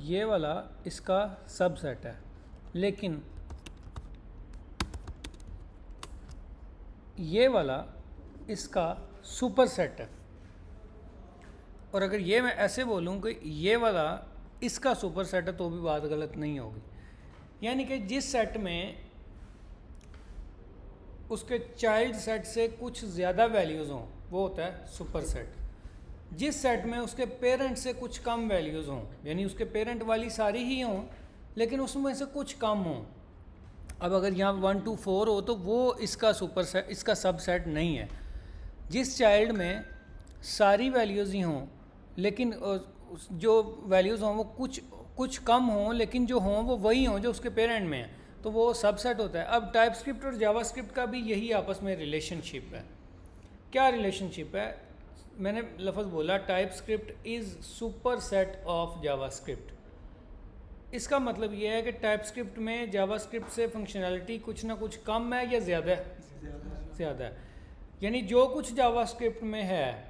ये वाला इसका सबसेट है, लेकिन ये वाला इसका सुपरसेट है। और अगर ये मैं ऐसे बोलूँ कि ये वाला इसका सुपरसेट है तो भी बात गलत नहीं होगी। यानी कि जिस सेट में उसके चाइल्ड सेट से कुछ ज़्यादा वैल्यूज़ हों वो होता है सुपरसेट। जिस सेट में उसके पेरेंट से कुछ कम वैल्यूज़ हों, यानी उसके पेरेंट वाली सारी ही हों लेकिन उसमें से कुछ कम हों, अब अगर यहाँ 1 to 4 हो तो वो इसका सुपरसेट, इसका सबसेट नहीं है। जिस चाइल्ड में सारी वैल्यूज़ ही हों लेकिन जो वैल्यूज़ हों वो कुछ कम हों लेकिन जो हों वो वही हों जो उसके पेरेंट में है, तो वो सबसेट होता है। अब टाइपस्क्रिप्ट और जावास्क्रिप्ट का भी यही आपस में रिलेशनशिप है। क्या रिलेशनशिप है? मैंने लफ्ज़ बोला TypeScript is superset of JavaScript. इसका मतलब ये है कि टाइपस्क्रिप्ट में जावास्क्रिप्ट से फंक्शनैलिटी कुछ ना कुछ कम है या ज़्यादा है? ज़्यादा है। यानी जो कुछ जावास्क्रिप्ट में है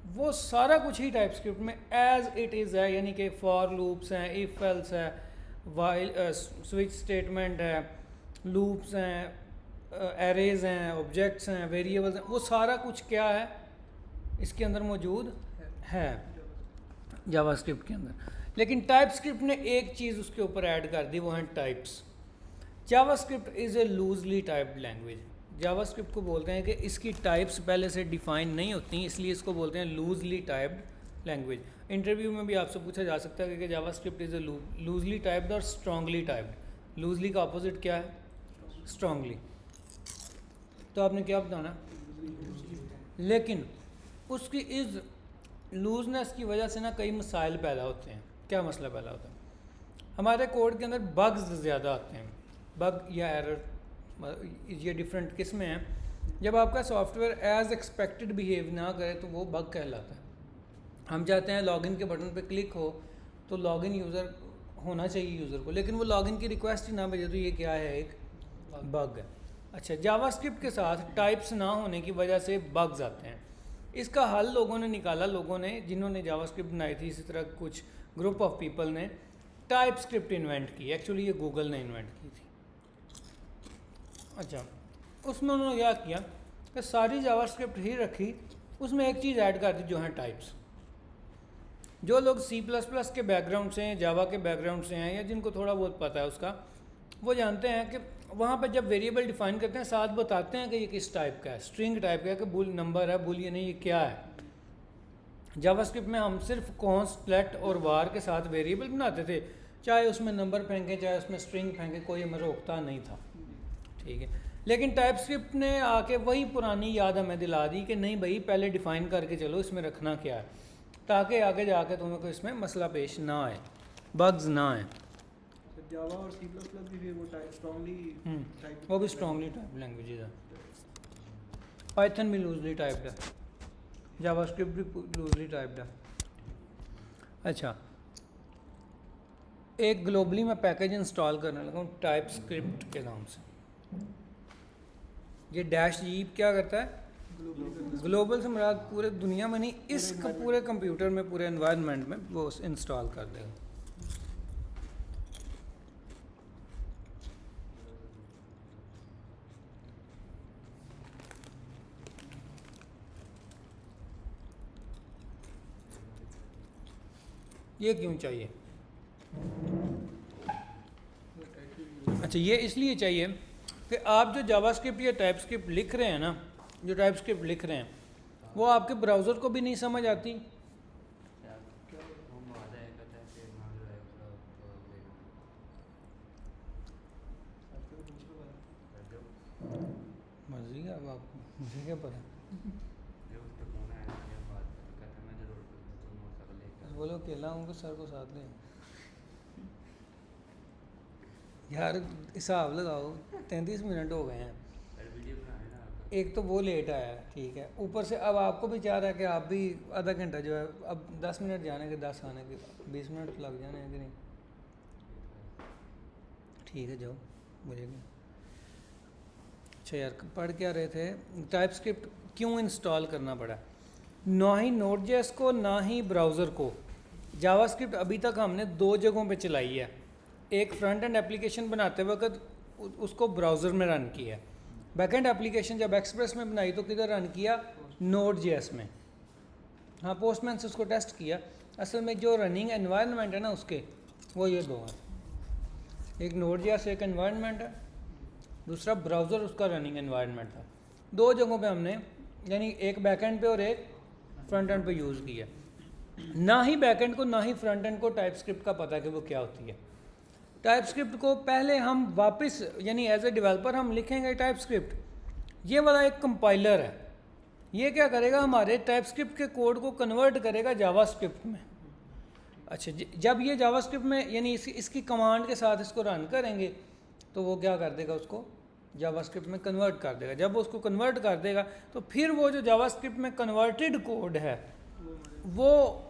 वो सारा कुछ ही टाइपस्क्रिप्ट में एज इट इज़ है। यानी कि फॉर लूप्स हैं, इफ एल्स है, वाइल स्विच स्टेटमेंट है, लूप्स हैं, एरेज हैं, ऑब्जेक्ट्स हैं, वेरिएबल्स हैं, वो सारा कुछ क्या है इसके अंदर मौजूद है जावास्क्रिप्ट के अंदर। लेकिन टाइपस्क्रिप्ट ने एक चीज़ उसके ऊपर ऐड कर दी, वो है types. JavaScript is a loosely typed language. JavaScript को बोलते हैं कि इसकी टाइप्स पहले से डिफाइन नहीं होती, इसलिए इसको बोलते हैं लूजली टाइप्ड लैंग्वेज। इंटरव्यू में भी आपसे पूछा जा सकता है कि JavaScript is a loosely typed और स्ट्रांगली टाइप्ड। लूजली का अपोजिट क्या है? स्ट्रांगली। तो आपने क्या बताना? लेकिन उसकी इस लूजनेस की वजह से ना कई मसाइल पैदा होते हैं। क्या मसला पैदा होता है? हमारे कोड के अंदर बग्स ज़्यादा आते हैं। बग या एरर, ये डिफरेंट किस्में हैं। जब आपका सॉफ्टवेयर एज एक्सपेक्टेड बिहेव ना करे तो वो बग कहलाता है। हम चाहते हैं लॉगिन के बटन पे क्लिक हो तो लॉगिन यूज़र होना चाहिए यूज़र को, लेकिन वो लॉगिन की रिक्वेस्ट ही ना भेजे तो ये क्या है? एक बग है। अच्छा, जावास्क्रिप्ट के साथ टाइप्स ना होने की वजह से बग्स आते हैं। इसका हल लोगों ने निकाला, लोगों ने जिन्होंने जावास्क्रिप्ट बनाई थी, इसी तरह कुछ ग्रुप ऑफ पीपल ने टाइपस्क्रिप्ट इन्वेंट की। एक्चुअली ये गूगल ने इन्वेंट की थी। अच्छा, उसमें उन्होंने क्या किया कि सारी जावास्क्रिप्ट ही रखी, उसमें एक चीज़ ऐड कर दी जो है टाइप्स। जो लोग C++ के बैकग्राउंड से हैं, जावा के बैकग्राउंड से हैं, या जिनको थोड़ा बहुत पता है उसका, वो जानते हैं कि वहाँ पर जब वेरिएबल डिफाइन करते हैं साथ बताते हैं कि ये किस टाइप का है। स्ट्रिंग टाइप का है कि बुल नंबर है, बुल ये नहीं, ये क्या है। जावास्क्रिप्ट में हम सिर्फ कॉन्स्ट, लेट और वार के साथ वेरिएबल बनाते थे, चाहे उसमें नंबर फेंकें चाहे उसमें स्ट्रिंग फेंकें, कोई हमें रोकता नहीं था। ठीक है, लेकिन टाइपस्क्रिप्ट ने आके वही पुरानी याद हमें दिला दी कि नहीं भाई पहले डिफ़ाइन करके चलो इसमें रखना क्या है, ताकि आगे जाके तुम्हें कोई इसमें मसला पेश ना आए, बग्स ना आए। जावा और C++ भी फिर वो स्ट्रांगली टाइप, वो भी स्ट्रांगली टाइप लैंग्वेजेज है। पाइथन भी लूजली टाइप्ड है, जावास्क्रिप्ट भी लूजली टाइप्ड है। अच्छा, एक ग्लोबली मैं पैकेज इंस्टॉल करने लगा हूँ टाइपस्क्रिप्ट के नाम से। ये डैश जी क्या करता है? ग्लोबल से मुराद पूरे दुनिया में नहीं, इस पूरे कंप्यूटर में, पूरे एनवायरनमेंट में वो इंस्टॉल कर देगा। ये क्यों चाहिए? अच्छा, ये इसलिए चाहिए कि आप जो जावास्क्रिप्ट या टाइपस्क्रिप्ट लिख रहे हैं ना, जो टाइपस्क्रिप्ट लिख रहे हैं वो आपके ब्राउज़र को भी नहीं समझ आती, मर्जी का, अब आपको मुझे क्या पता। बोलो अकेला हूँ कि सर को साथ ले यार, हिसाब लगाओ 33 मिनट हो गए हैं। एक तो वो लेट आया, ठीक है, ऊपर से अब आपको भी चाह रहा है कि आप भी आधा घंटा जो है, अब 10 मिनट जाने के 10 आने के 20 मिनट लग जाने हैं कि नहीं? ठीक है, जाओ, मुझे नहीं। अच्छा यार, पढ़ क्या रहे थे? टाइपस्क्रिप्ट क्यों इंस्टॉल करना पड़ा? ना ही नोड.जेएस को ना ही ब्राउज़र को जावास्क्रिप्ट अभी तक हमने दो जगहों पे चलाई है। एक फ्रंट एंड एप्लीकेशन बनाते वक्त उसको ब्राउज़र में रन किया है। बैकएंड एप्लीकेशन जब एक्सप्रेस में बनाई तो किधर रन किया? Node.js में। हाँ, पोस्टमैन से उसको टेस्ट किया। असल में जो रनिंग एनवायरनमेंट है ना उसके, वो ये दो हैं। एक Node.js एक एनवायरनमेंट है, दूसरा ब्राउज़र उसका रनिंग एनवायरनमेंट था। दो जगहों पे हमने, यानी एक बैकएंड पे और एक फ्रंट एंड पे यूज़ किया। ना ही बैकएंड को ना ही फ्रंट एंड को टाइपस्क्रिप्ट का पता कि वो क्या होती है। टाइपस्क्रिप्ट को पहले हम वापस, यानी एज ए डेवलपर हम लिखेंगे टाइपस्क्रिप्ट, ये वाला एक कंपाइलर है। ये क्या करेगा? हमारे टाइपस्क्रिप्ट के कोड को कन्वर्ट करेगा जावास्क्रिप्ट में। अच्छा, जब ये जावास्क्रिप्ट में, यानी इसकी कमांड के साथ इसको रन करेंगे तो वो क्या कर देगा? उसको जावास्क्रिप्ट में कन्वर्ट कर देगा। जब वो उसको कन्वर्ट कर देगा तो फिर वो जो जावास्क्रिप्ट में कन्वर्टेड कोड है वो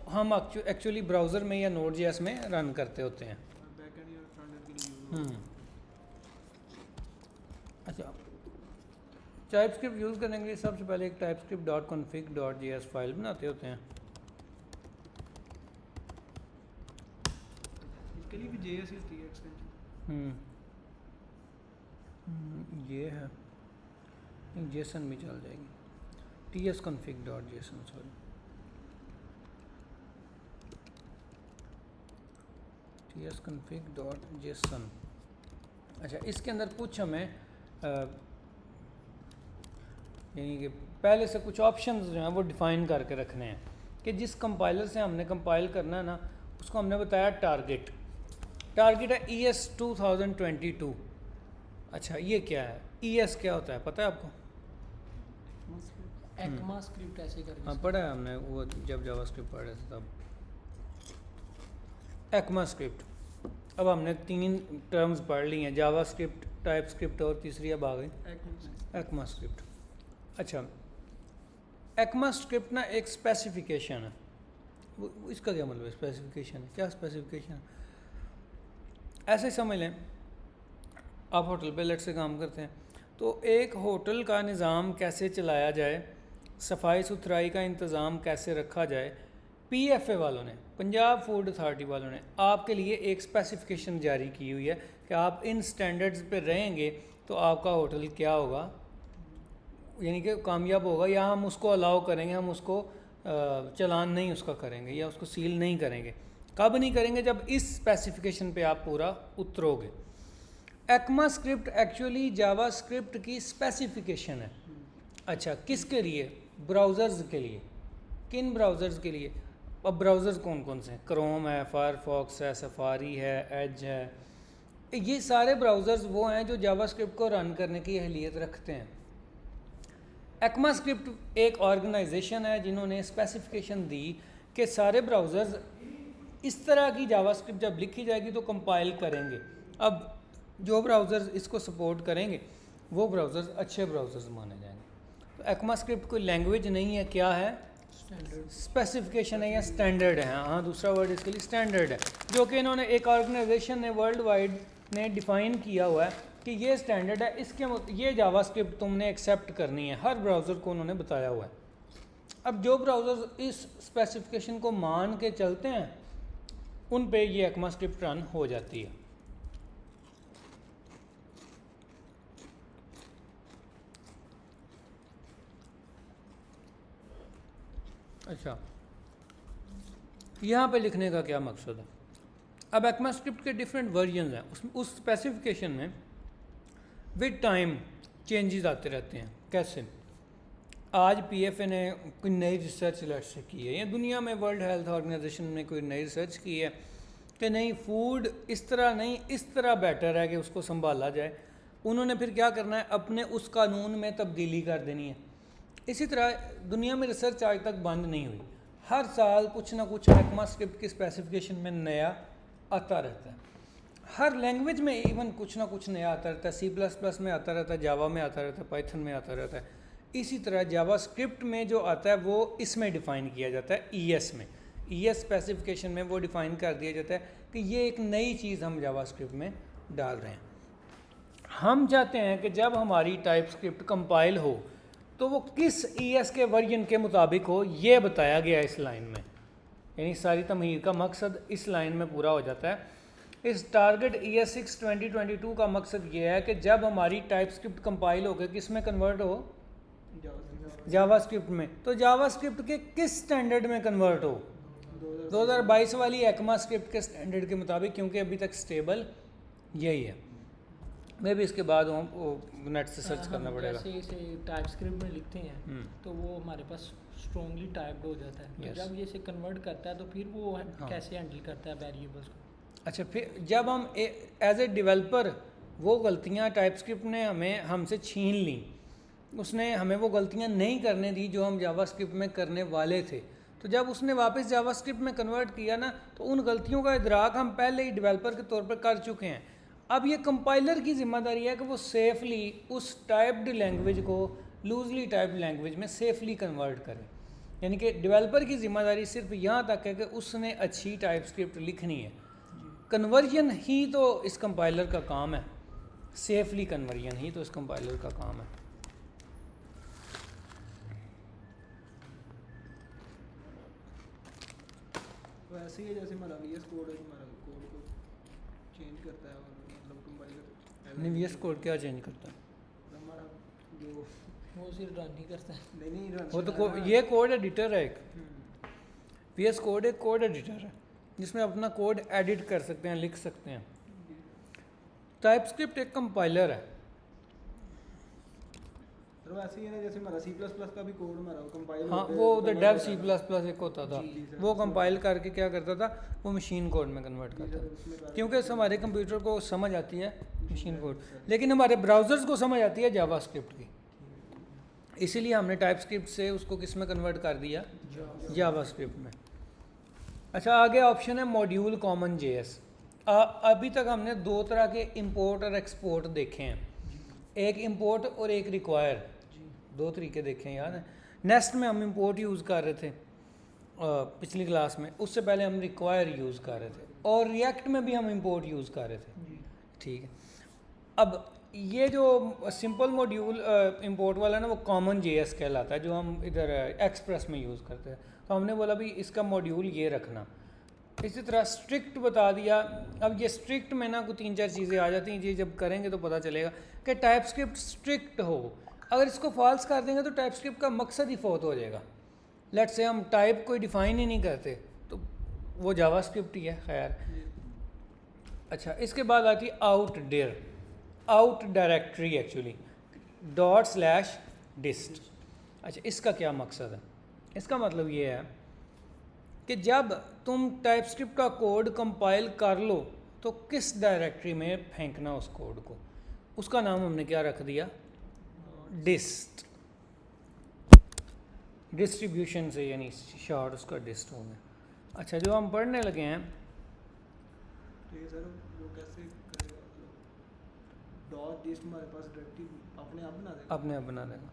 हम एक्चुअली ब्राउज़र में या Node.js में रन करते होते हैं। बैकएंड या फ्रंट एंड के लिए यूज अच्छा, टाइपस्क्रिप्ट यूज़ करने के लिए सबसे पहले एक typescript.config.js फाइल बनाते होते हैं। इसके लिए भी JS ही होती है एक्सटेंशन। ये है, JSON भी चल जाएगी। tsconfig.json, sorry, tsconfig.json। अच्छा, इसके अंदर कुछ हमें यानी कि पहले से कुछ ऑप्शंस जो हैं वो डिफ़ाइन करके रखने हैं कि जिस कंपाइलर से हमने कंपाइल करना है ना, उसको हमने बताया टारगेट है ES 2022। अच्छा, ये क्या है? ES क्या होता है पता है आपको? ECMAScript ऐसे करके। हाँ, पढ़ा है हमने वो जब जावास्क्रिप्ट पढ़ रहे थे तब। ECMAScript। अब हमने 3 टर्म्स पढ़ ली हैं, जावास्क्रिप्ट, टाइपस्क्रिप्ट और तीसरी अब आ गई ECMAScript। अच्छा, ECMAScript ना एक स्पेसिफिकेशन है। वो इसका क्या मतलब है? स्पेसिफिकेशन है क्या? स्पेसिफिकेशन ऐसे समझ लें, आप होटल पे लेट से काम करते हैं तो एक होटल का निज़ाम कैसे चलाया जाए, सफाई सुथराई का इंतज़ाम कैसे रखा जाए, PFA वालों ने, पंजाब फूड अथॉरिटी वालों ने आपके लिए एक स्पेसिफिकेशन जारी की हुई है कि आप इन स्टैंडर्ड्स पे रहेंगे तो आपका होटल क्या होगा, यानी कि कामयाब होगा, या हम उसको अलाउ करेंगे, हम उसको चलान नहीं उसका करेंगे या उसको सील नहीं करेंगे। कब नहीं करेंगे? जब इस स्पेसिफिकेशन पे आप पूरा उतरोगे। ECMAScript एक्चुअली जावास्क्रिप्ट की स्पेसिफिकेशन है। अच्छा, किसके लिए? ब्राउज़र्स के लिए। किन ब्राउज़र्स के लिए? अब ब्राउज़र्स कौन कौन से हैं? क्रोम है, फायरफॉक्स है, सफारी है, एज है। ये सारे ब्राउज़र्स वो हैं जो जावास्क्रिप्ट को रन करने की अहलियत रखते हैं। ECMAScript एक ऑर्गेनाइजेशन है जिन्होंने स्पेसिफिकेशन दी कि सारे ब्राउज़र्स इस तरह की जावास्क्रिप्ट जब लिखी जाएगी तो कंपाइल करेंगे। अब जो ब्राउज़र्स इसको सपोर्ट करेंगे वो ब्राउज़र्स अच्छे ब्राउज़र्स माने जाएंगे। तो ECMAScript कोई लैंग्वेज नहीं है, क्या है? स्पेसिफिकेशन है या स्टैंडर्ड है। हाँ, दूसरा वर्ड इसके लिए स्टैंडर्ड है, जो कि इन्होंने एक ऑर्गेनाइजेशन ने वर्ल्ड वाइड ने डिफ़ाइन किया हुआ है कि ये स्टैंडर्ड है, इसके ये जावास्क्रिप्ट तुमने एक्सेप्ट करनी है। हर ब्राउज़र को उन्होंने बताया हुआ है। अब जो ब्राउज़र इस स्पेसिफिकेशन को मान के चलते हैं उन पे ये ECMAScript रन हो जाती है। अच्छा, यहाँ पे लिखने का क्या मकसद है? अब ECMAScript के डिफरेंट वर्जन हैं, उस स्पेसिफिकेशन में विद टाइम चेंजेस आते रहते हैं। कैसे? आज PFA ने कोई नई रिसर्च लेट से की है, या दुनिया में वर्ल्ड हेल्थ ऑर्गेनाइजेशन ने कोई नई रिसर्च की है कि नहीं, फूड इस तरह नहीं, इस तरह बेटर है कि उसको संभाला जाए। उन्होंने फिर क्या करना है? अपने उस कानून में तब्दीली कर देनी है। इसी तरह दुनिया में रिसर्च आज तक बंद नहीं हुई। हर साल कुछ ना कुछ ECMAScript की स्पेसिफिकेशन में नया आता रहता है। हर लैंग्वेज में इवन कुछ ना कुछ नया आता रहता है। C++ में आता रहता है, जावा में आता रहता है, पाइथन में आता रहता है। इसी तरह जावास्क्रिप्ट में जो आता है वो इसमें डिफ़ाइन किया जाता है, ES में। ES स्पेसिफिकेशन में वो डिफ़ाइन कर दिया जाता है कि ये एक नई चीज़ हम जावास्क्रिप्ट में डाल रहे हैं। हम चाहते हैं कि जब हमारी टाइपस्क्रिप्ट कंपाइल हो तो वो किस ES के वर्जन के मुताबिक हो, ये बताया गया इस लाइन में। यानी सारी तमहीर का मकसद इस लाइन में पूरा हो जाता है। इस टारगेट ES6 2022 का मकसद ये है कि जब हमारी टाइपस्क्रिप्ट कंपाइल होकर किस में कन्वर्ट हो, जावास्क्रिप्ट में, तो जावास्क्रिप्ट के किस स्टैंडर्ड में कन्वर्ट हो, 2022 वाली ECMA स्क्रिप्ट के स्टैंडर्ड के मुताबिक, क्योंकि अभी तक स्टेबल यही है। मैं भी इसके बाद वो नेट से सर्च करना पड़ेगा। जैसे इसे टाइपस्क्रिप्ट में लिखते हैं तो वो हमारे पास स्ट्रॉन्गली टाइप्ड हो जाता है, तो जब ये इसे कन्वर्ट करता है तो फिर वो कैसे हैंडल करता है वेरिएबल्स को। अच्छा, फिर जब हम एज ए डेवलपर वो गलतियाँ टाइपस्क्रिप्ट ने हमसे छीन ली, उसने हमें वो गलतियाँ नहीं करने दी जो हम जावास्क्रिप्ट में करने वाले थे, तो जब उसने वापस जावास्क्रिप्ट में कन्वर्ट किया ना, तो उन गलतियों का इदराक हम पहले ही डेवलपर के तौर पर कर चुके हैं। अब ये कंपाइलर की जिम्मेदारी है कि वो सेफली उस टाइप्ड लैंग्वेज को लूजली टाइप्ड लैंग्वेज में सेफली कन्वर्ट करे। यानी कि डेवलपर की जिम्मेदारी सिर्फ यहाँ तक है कि उसने अच्छी टाइपस्क्रिप्ट लिखनी है। कन्वर्जन ही तो इस कंपाइलर का काम है, सेफली कन्वर्जन ही तो इस कंपाइलर का काम है। वैसे ही है जैसे हमारा VS कोड है, हमारा कोड को चेंज करता है और मतलब कंपाइलर नहीं, VS कोड क्या चेंज करता है? हमारा जो वो सिर्फ रन ही करता है। नहीं रन वो तो ये कोड एडिटर है एक। VS कोड एक कोड एडिटर है जिसमें अपना कोड एडिट कर सकते हैं, लिख सकते हैं। टाइपस्क्रिप्ट एक कंपाइलर है। तो वैसे ही है ना जैसे हमारा C++ का भी कोड हमारा कंपाइल हाँ, वो उधर डेव C++ एक होता था, वो कंपाइल करके क्या करता था, वो मशीन कोड में कन्वर्ट करता था, क्योंकि हमारे कंप्यूटर को समझ आती है मशीन कोड, लेकिन हमारे ब्राउज़र्स को समझ आती है जावास्क्रिप्ट की, इसीलिए हमने टाइपस्क्रिप्ट से उसको किस में कन्वर्ट कर दिया, जावास्क्रिप्ट में। अच्छा, आगे ऑप्शन है मॉड्यूल कॉमन JS। अभी तक हमने दो तरह के इंपोर्ट और एक्सपोर्ट देखे हैं, एक इंपोर्ट और एक रिक्वायर, दो तरीके देखे हैं, याद है। नेस्ट में हम इंपोर्ट यूज़ कर रहे थे पिछली क्लास में, उससे पहले हम रिक्वायर यूज़ कर रहे थे, और रिएक्ट में भी हम इंपोर्ट यूज़ कर रहे थे, ठीक है। अब ये जो सिंपल मॉड्यूल इंपोर्ट वाला ना, वो कॉमन JS कहलाता है, जो हम इधर एक्सप्रेस में यूज़ करते हैं। तो हमने बोला भी इसका मॉड्यूल ये रखना। इसी तरह स्ट्रिक्ट बता दिया। अब ये स्ट्रिक्ट में ना कुछ 3-4 चीज़ें आ जाती हैं, ये जब करेंगे तो पता चलेगा कि टाइपस्क्रिप्ट स्ट्रिक्ट हो। अगर इसको फॉल्स कर देंगे तो टाइपस्क्रिप्ट का मकसद ही फौत हो जाएगा। लेट्स से हम टाइप कोई डिफ़ाइन ही नहीं करते तो वो जावास्क्रिप्ट ही है, खैर। अच्छा, इसके बाद आती है आउट डायरेक्टरी, एक्चुअली ./dist। अच्छा, इसका क्या मकसद है? इसका मतलब ये है कि जब तुम टाइपस्क्रिप्ट का कोड कंपाइल कर लो तो किस डायरेक्टरी में फेंकना उस कोड को, उसका नाम हमने क्या रख दिया, डिस्ट। डिस्ट्रीब्यूशन से, यानी शॉर्ट उसका डिस्ट हो गया। अच्छा, जो हम पढ़ने लगे हैं, तो ये सर वो कैसे करेगा, मतलब .dist हमारे पास डायरेक्टरी अपने आप बना देगा? अपने आप बना देगा।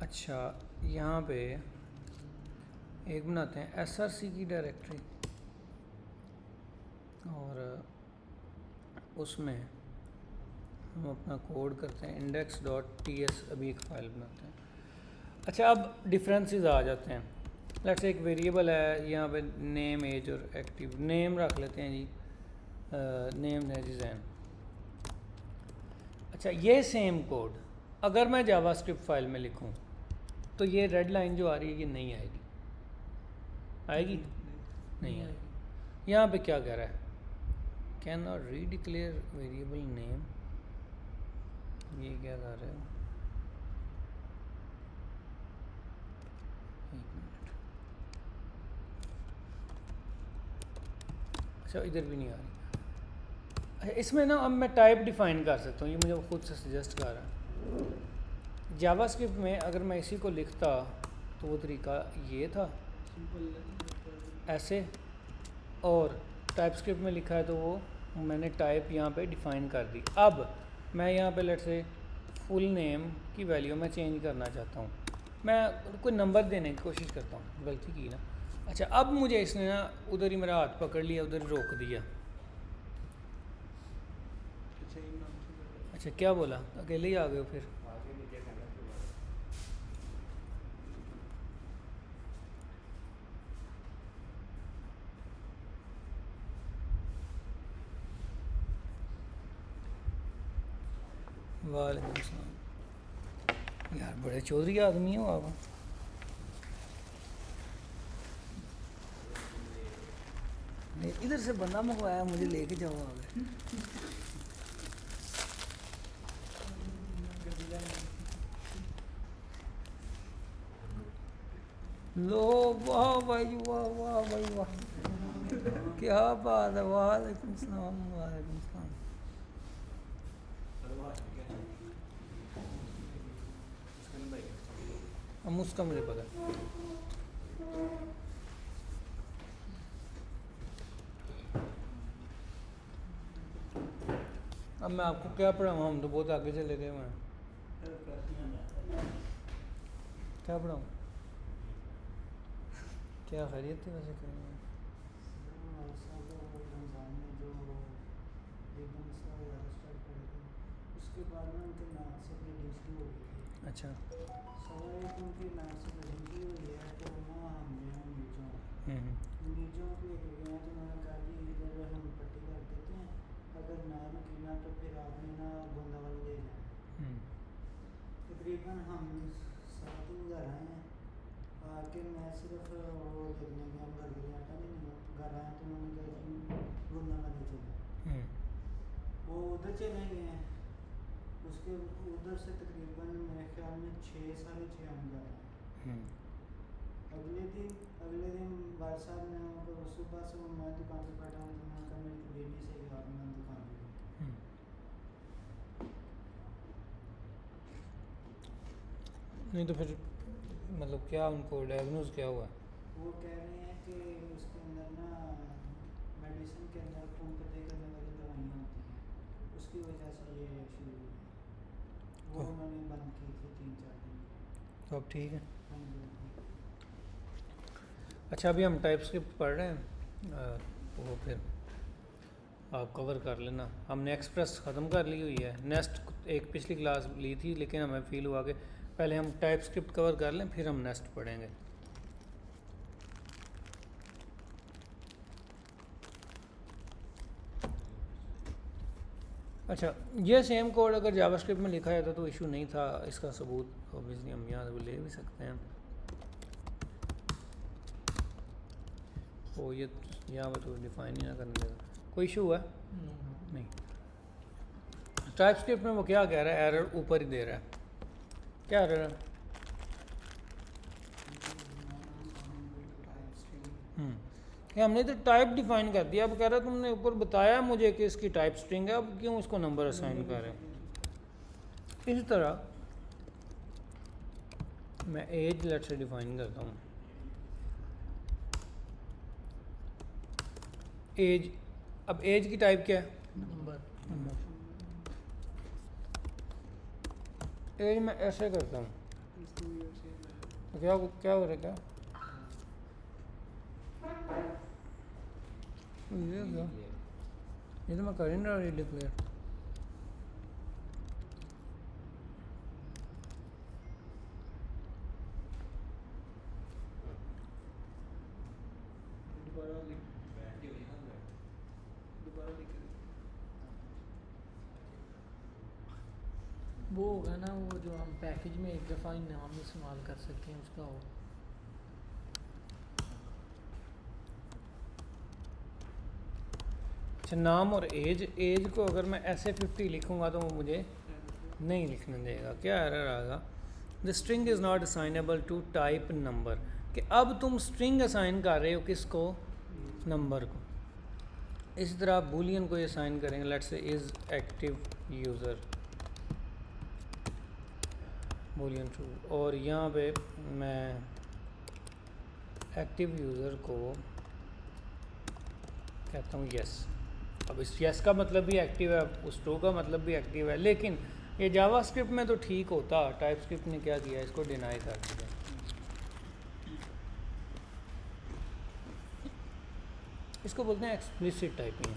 अच्छा, यहाँ पे एक बनाते हैं src की डायरेक्टरी, और उसमें हम अपना कोड करते हैं index.ts, अभी एक फाइल बनाते हैं। अच्छा, अब डिफरेंसेस आ जाते हैं। लेट्स एक वेरिएबल है, यहाँ पे नेम, एज और एक्टिव। नेम रख लेते हैं जी, नेम है जी जैन। अच्छा, ये सेम कोड अगर मैं जावास्क्रिप्ट फाइल में लिखूं तो ये रेड लाइन जो आ रही है ये नहीं आएगी, आएगी? नहीं आएगी। यहाँ पे क्या कह रहा है, कैन नॉट रीडिक्लेयर वेरिएबल नेम, ये क्या कर रहे हो, एक मिनट। अच्छा, इधर भी नहीं आ रही। इसमें ना अब मैं टाइप डिफाइन कर सकता हूँ, ये मुझे खुद से सजेस्ट कर रहा है। जावास्क्रिप्ट में अगर मैं इसी को लिखता तो वो तरीका ये था, ऐसे, और टाइपस्क्रिप्ट में लिखा है तो वो मैंने टाइप यहाँ पे डिफ़ाइन कर दी। अब मैं यहाँ पे लेट्स से फुल नेम की वैल्यू मैं चेंज करना चाहता हूँ, मैं कोई नंबर देने की कोशिश करता हूँ, गलती की ना। अच्छा, अब मुझे इसने ना उधर ही मेरा हाथ पकड़ लिया, उधर ही रोक दिया। अच्छा, क्या बोला, अकेले ही आ गए हो फिर? वालेकुम सलाम। यार बड़े चौधरी आदमी हो आप। इधर से बंदा मंगवाया, मुझे लेके जाओ आगे। लो वाह भाई वाह वाह भाई वाह, क्या बात है। वालेकुम सलाम वालेकुम सलाम। हम उसका मुझे पता है। अब मैं आपको क्या पढ़ाऊँ, हम तो बहुत आगे चले गए हैं। क्या पढ़ाऊँ, क्या खैरियत थी वैसे करेंगे। उसके बाद में उनके नाम से अपनी डिग्री हो गई थी। अच्छा। सवाल उनके नाम से डिग्री हुई है तो ना हमने नीचों के लेके गए हैं, तो उन्होंने कहा कि इधर हम पट्टी कर देते हैं, अगर नाम कीना तो फिर आपने ना गोंदा वाली ले जाए। तकरीबन हम 7 दिन घर आए हैं, आके मैं सिर्फ वो देखने गया, घर गया था नहीं, घर आया तो उन्होंने कहा कि गोंदा वाली चले। वो उधर चले गए हैं, उसके उधर से तकरीबन मेरे ख्याल में 6-6:30 हम घर आए। अगले दिन भाई साहब ने उनको सुबह से मैं दुकान पर बैठा हूँ, तो मैंने कहा मेरी बेटी से कहा मैं दुकान पर। नहीं तो फिर मतलब क्या उनको डायग्नोज क्या हुआ? वो कह रहे हैं कि उसके अंदर ना मेडिसिन के अंदर खून पतले करने वाली दवाइयाँ होती हैं, उसकी वजह से ये शुरू हुई। वो उन्होंने बंद की थी 3-4 दिन। तो अब ठीक है। हाँ जी। अच्छा अभी हम टाइपस्क्रिप्ट पढ़ रहे हैं, वो फिर आप कवर कर लेना। हमने एक्सप्रेस ख़त्म कर ली हुई है, नेस्ट एक पिछली क्लास ली थी, लेकिन हमें फील हुआ कि पहले हम टाइपस्क्रिप्ट कवर कर लें फिर हम नेस्ट पढ़ेंगे। अच्छा, ये सेम कोड अगर जावास्क्रिप्ट में लिखा जाता तो इशू नहीं था, इसका सबूत ऑब्वियसली हम यहाँ से ले भी सकते हैं। ओ ये यहाँ पर तो डिफाइन ही ना करने देगा, कोई इशू है नहीं। टाइपस्क्रिप्ट में वो क्या कह रहा है, एरर ऊपर ही दे रहा है। क्या एरर है? कि हमने तो टाइप डिफाइन कर दिया, अब कह रहा है तुमने ऊपर बताया मुझे कि इसकी टाइप स्ट्रिंग है, अब क्यों उसको नंबर असाइन कर रहे हैं। इसी तरह मैं एज लेट से डिफाइन करता हूँ। एज, अब एज की टाइप क्या है? नंबर। एज मैं ऐसे करता हूँ तो क्या क्या हो रहा है, क्या ये क्या, ये तो मैं कर ही नहीं रहा डिक्लेयर। वो होगा ना, वो जो हम पैकेज में एक दफ़ा ही नाम इस्तेमाल कर सकते हैं उसका हो। अच्छा, नाम और एज को अगर मैं ऐसे 50 लिखूँगा तो वो मुझे नहीं लिखने देगा। क्या एरर आएगा? The string is not assignable to type number, कि अब तुम स्ट्रिंग असाइन कर रहे हो किसको? नंबर को। इसी तरह आप बूलियन को ये असाइन करेंगे, let's say is active user, Boolean true, और यहाँ पे मैं एक्टिव यूज़र को कहता हूँ यस। अब इस यस का मतलब भी एक्टिव है, उस ट्रू का मतलब भी एक्टिव है, लेकिन ये जावास्क्रिप्ट में तो ठीक होता, टाइपस्क्रिप्ट ने क्या किया, इसको डिनाई कर दिया। इसको बोलते हैं एक्सप्लिसिट टाइपिंग।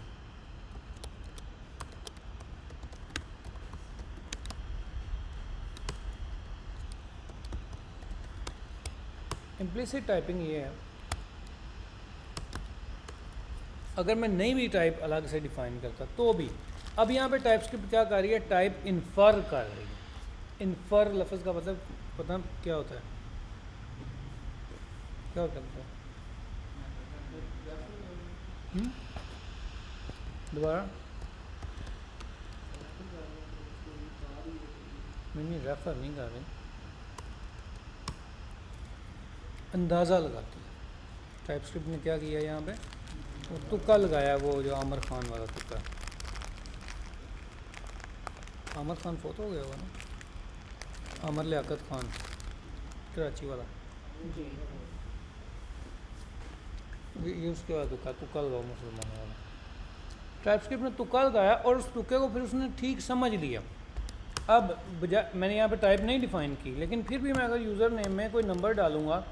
इम्प्लिसिट टाइपिंग ये है, अगर मैं नई भी टाइप अलग से डिफाइन करता तो भी अब यहाँ पे टाइप स्क्रिप्ट क्या कर रही है, टाइप इन्फर कर रही है। इन्फर लफ्ज़ का मतलब पता क्या होता है, क्या होता है? दोबारा नहीं, रेफर नहीं कर रही, अंदाज़ा लगाती है। टाइप स्क्रिप्ट ने क्या किया यहाँ पे, वो तुक्का लगाया, वो जो आमिर खान वाला तुक्का। आमिर खान फोत हो गया हुआ ना, आमिर लियाकत खान कराची वाला, ये उसके बाद तुक्का लगाओ मुसलमानों वाला। टाइप स्क्रिप्ट ने तुक्का लगाया और उस तुक्के को फिर उसने ठीक समझ लिया। अब बजाय मैंने यहाँ पे टाइप नहीं डिफ़ाइन की, लेकिन फिर भी मैं अगर यूज़र नेम में कोई नंबर डालूँगा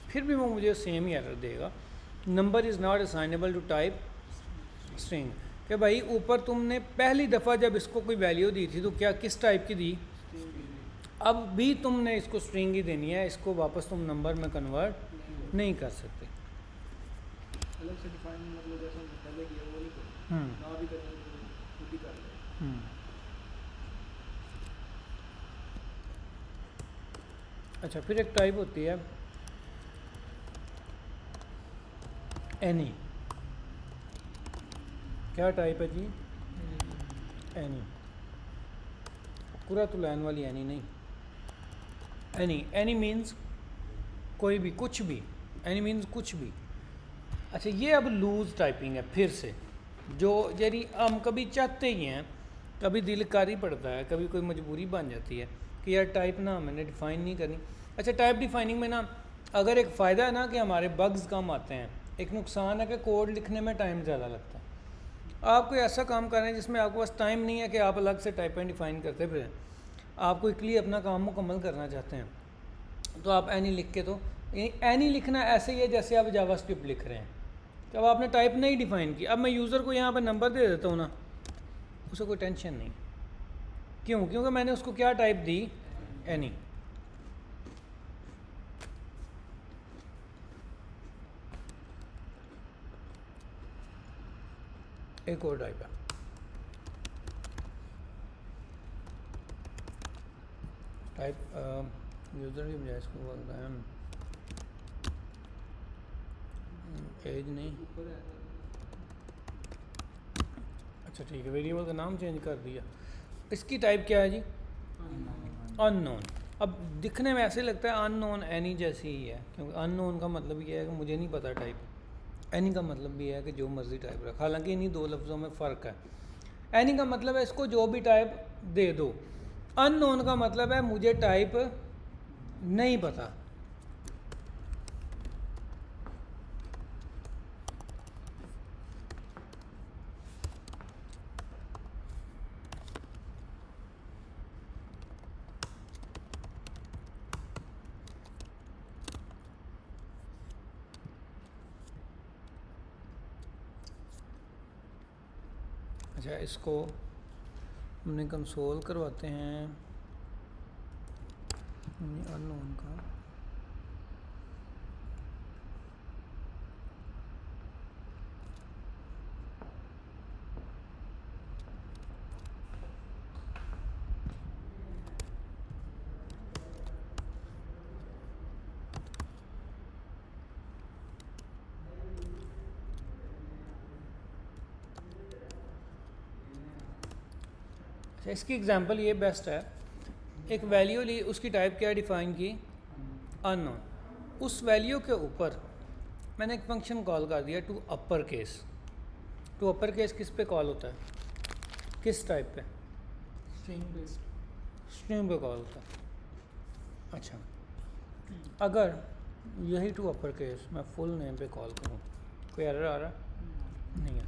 फिर भी वो मुझे सेम ही एरर देगा, number is not assignable to type string. कि भाई ऊपर तुमने पहली दफ़ा जब इसको कोई वैल्यू दी थी तो क्या किस टाइप की दी, अब भी तुमने इसको स्ट्रिंग ही देनी है, इसको वापस तुम नंबर में कन्वर्ट नहीं कर सकते। अलग से डिफाइन मतलब जैसा पहले किया वो नहीं करो, ना भी करना तो खुद ही कर लो। अच्छा, फिर एक टाइप होती है एनी। क्या टाइप है जी, एनी, कुरातुल ऐन वाली एनी नहीं, एनी। एनी मीन्स कोई भी, कुछ भी, एनी मीन्स कुछ भी। अच्छा, ये अब लूज़ टाइपिंग है फिर से, जो यानी हम कभी चाहते ही हैं, कभी दिल कारी पड़ता है, कभी कोई मजबूरी बन जाती है कि यार टाइप ना मैंने डिफ़ाइन नहीं करनी। अच्छा, टाइप डिफ़ाइनिंग में ना अगर एक फ़ायदा है ना कि हमारे बग्स कम आते हैं, एक नुकसान है कि कोड लिखने में टाइम ज़्यादा लगता है। आप कोई ऐसा काम कर रहे हैं जिसमें आपके पास टाइम नहीं है कि आप अलग से टाइप एंड डिफ़ाइन करते फिर, आप क्विकली अपना काम मुकम्मल करना चाहते हैं, तो आप एनी लिख के, तो एनी लिखना ऐसे ही है जैसे आप जावास्क्रिप्ट लिख रहे हैं। जब आपने टाइप नहीं डिफ़ाइन की, अब मैं यूज़र को यहाँ पर नंबर दे देता हूँ ना, उसे कोई टेंशन नहीं। क्यों? क्योंकि मैंने उसको क्या टाइप दी, एनी। एक और टाइप है, टाइप यूज़र की बजाय इसको बोलते हैं एज नहीं, अच्छा ठीक है, वेरिएबल का नाम चेंज कर दिया। इसकी टाइप क्या है जी, अननोन। अब दिखने में ऐसे लगता है अननोन एनी जैसी ही है, क्योंकि अननोन का मतलब ये है कि मुझे नहीं पता टाइप, एनी का मतलब भी है कि जो मर्ज़ी टाइप रखा। हालांकि इन्हीं दो लफ्ज़ों में फ़र्क है। एनी का मतलब है इसको जो भी टाइप दे दो, अननोन का मतलब है मुझे टाइप नहीं पता। अच्छा, इसको हमने कंसोल करवाते हैं अननोन का। इसकी एग्जांपल ये बेस्ट है, एक वैल्यू ली, उसकी टाइप क्या डिफ़ाइन की, अननोन। उस वैल्यू के ऊपर मैंने एक फंक्शन कॉल कर दिया to upper case. To upper case किस पे कॉल होता है, किस टाइप पे, स्ट्रिंग बेस्ड, स्ट्रिंग पे कॉल होता है। अच्छा, अगर यही टू अपर केस मैं फुल नेम पे कॉल करूँ, कोई एरर आ रहा नहीं है।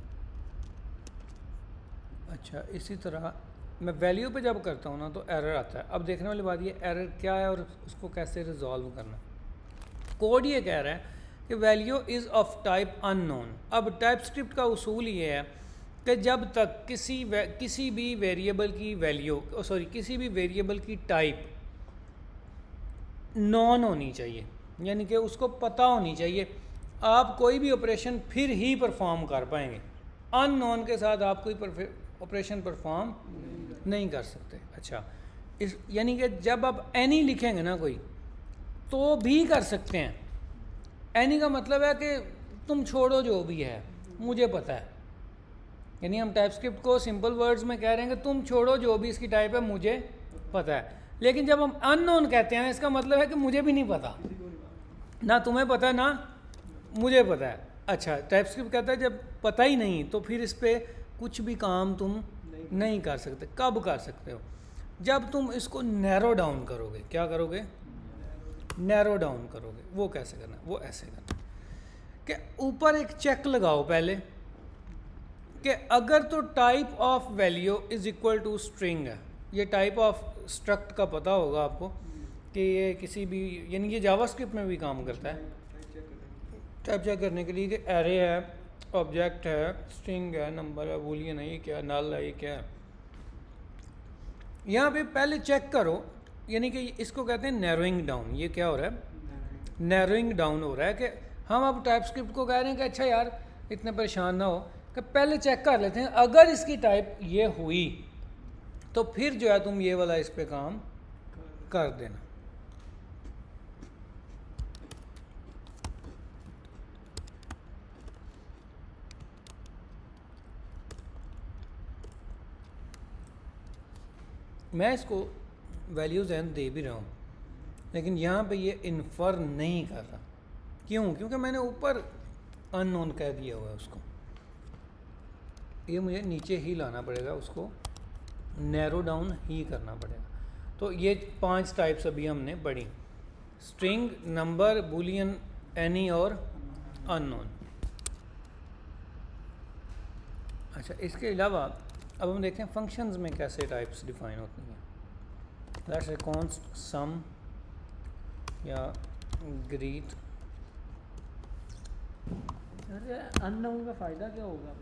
अच्छा, इसी तरह मैं वैल्यू पे जब करता हूँ ना तो एरर आता है। अब देखने वाली बात ये एरर क्या है और उसको कैसे रिजॉल्व करना। कोड ये कह रहा है कि value is of type unknown. अब टाइप स्क्रिप्ट का उसूल ये है कि जब तक किसी भी वेरिएबल की वैल्यू किसी भी वेरिएबल की टाइप नॉन होनी चाहिए, यानी कि उसको पता होनी चाहिए, आप कोई भी ऑपरेशन फिर ही परफॉर्म कर पाएंगे। अननोन के साथ आप कोई ऑपरेशन परफॉर्म नहीं कर सकते। अच्छा, इस यानी कि जब आप एनी लिखेंगे ना कोई तो भी कर सकते हैं। एनी का मतलब है कि तुम छोड़ो जो भी है, मुझे पता है। यानी हम टाइपस्क्रिप्ट को सिंपल वर्ड्स में कह रहे हैं कि तुम छोड़ो जो भी इसकी टाइप है, मुझे पता है। लेकिन जब हम अननोन कहते हैं इसका मतलब है कि मुझे भी नहीं पता, ना तुम्हें पता है ना मुझे पता है। अच्छा, टाइपस्क्रिप्ट कहता है जब पता ही नहीं तो फिर इस पर कुछ भी काम तुम नहीं कर सकते। कब कर सकते हो? जब तुम इसको नैरो डाउन करोगे। क्या करोगे? नैरो डाउन करोगे। वो कैसे करना है? वो ऐसे करना है कि ऊपर एक चेक लगाओ पहले कि अगर तो type of value is equal to string है। ये टाइप ऑफ स्ट्रक्ट का पता होगा आपको कि ये किसी भी यानी ये जावास्क्रिप्ट में भी काम करता है टाइप चेक करने के लिए कि एरे है, ऑब्जेक्ट है, स्ट्रिंग है, नंबर है, बूलियन है, ये क्या, नल है, ये क्या है। यहाँ पे पहले चेक करो, यानी कि इसको कहते हैं नैरोइंग डाउन। ये क्या हो रहा है? नैरोइंग डाउन हो रहा है कि हम अब टाइपस्क्रिप्ट को कह रहे हैं कि अच्छा यार इतने परेशान ना हो, कि पहले चेक कर लेते हैं अगर इसकी टाइप ये हुई तो फिर जो है तुम ये वाला इस पे काम कर देना। मैं इसको वैल्यूज़ एंड दे भी रहा हूँ, लेकिन यहाँ पे ये इन्फर नहीं कर रहा। क्यों? क्योंकि मैंने ऊपर अननोन कह दिया हुआ है उसको। ये मुझे नीचे ही लाना पड़ेगा, उसको नैरो डाउन ही करना पड़ेगा। तो ये 5 टाइप्स अभी हमने पढ़ी, स्ट्रिंग, नंबर, बूलियन, एनी और अननोन। अच्छा, इसके अलावा अब हम देखते हैं फंक्शंस में कैसे टाइप्स डिफाइन होती हैं। लेट्स से कॉन्स्ट, सम या ग्रीट। अननोन का फ़ायदा क्या होगा?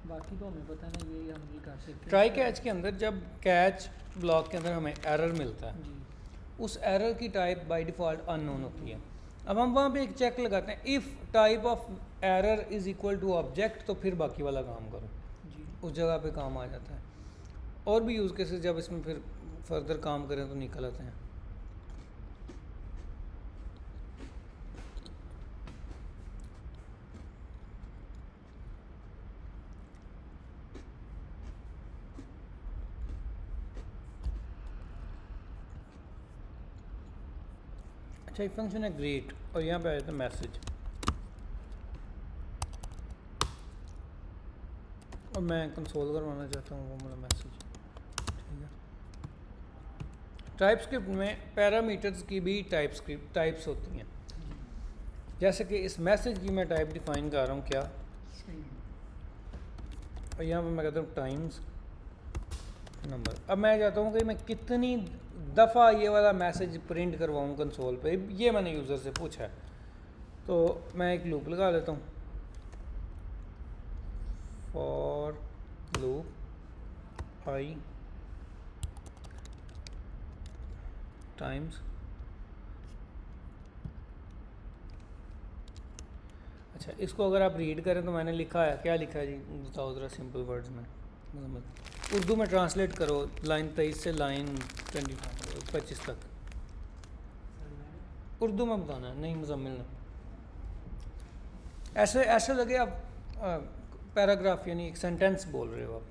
बाकी तो हमें पता नहीं, ये हम नहीं कर सकते। ट्राई कैच के अंदर जब कैच ब्लॉक के अंदर हमें एरर मिलता है, उस एरर की टाइप बाय डिफ़ॉल्ट अननोन होती है। अब हम वहाँ पे एक चेक लगाते हैं, if type of error is equal to object, तो फिर बाकी वाला काम करो जी। उस जगह पे काम आ जाता है। और भी यूज़ केसेस जब इसमें फिर फर्दर काम करें तो निकल आते हैं। अच्छा, एक फंक्शन है ग्रीट और यहाँ पे आ जाता है मैसेज। और मैं कंसोल करवाना चाहता हूँ वो मेरा मैसेज। ठीक है, टाइपस्क्रिप्ट में पैरामीटर्स की भी टाइप्स होती हैं। जैसे कि इस मैसेज की मैं टाइप डिफाइन कर रहा हूँ क्या, और यहाँ पर मैं कहता हूँ टाइम्स नंबर। अब मैं चाहता हूँ कि मैं कितनी दफ़ा ये वाला मैसेज प्रिंट करवाऊँ कंसोल पे, ये मैंने यूज़र से पूछा है। तो मैं एक लूप लगा लेता हूँ, फॉर लूप आई टाइम्स। अच्छा, इसको अगर आप रीड करें तो मैंने लिखा है, क्या लिखा है जी बताओ ज़रा सिंपल वर्ड्स में। उर्दू में ट्रांसलेट करो लाइन 23 से लाइन 25 तक। उर्दू में बताना है, नहीं मुजम्मिल ने। ऐसे ऐसे लगे आप पैराग्राफ यानी एक सेंटेंस बोल रहे हो आप।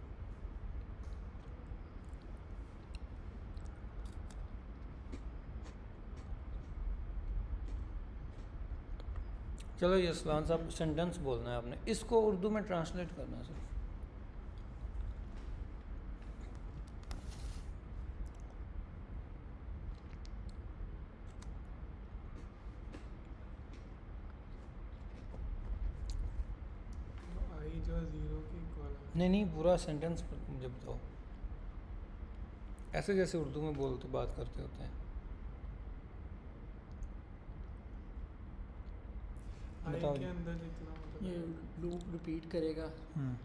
चलो ये असलान साहब सेंटेंस बोलना है आपने, इसको उर्दू में ट्रांसलेट करना है सर। नहीं, पूरा सेंटेंस मुझे बताओ, ऐसे जैसे उर्दू में बोलते बात करते होते हैं। बताओ के अंदर जितना ये लूप रिपीट करेगा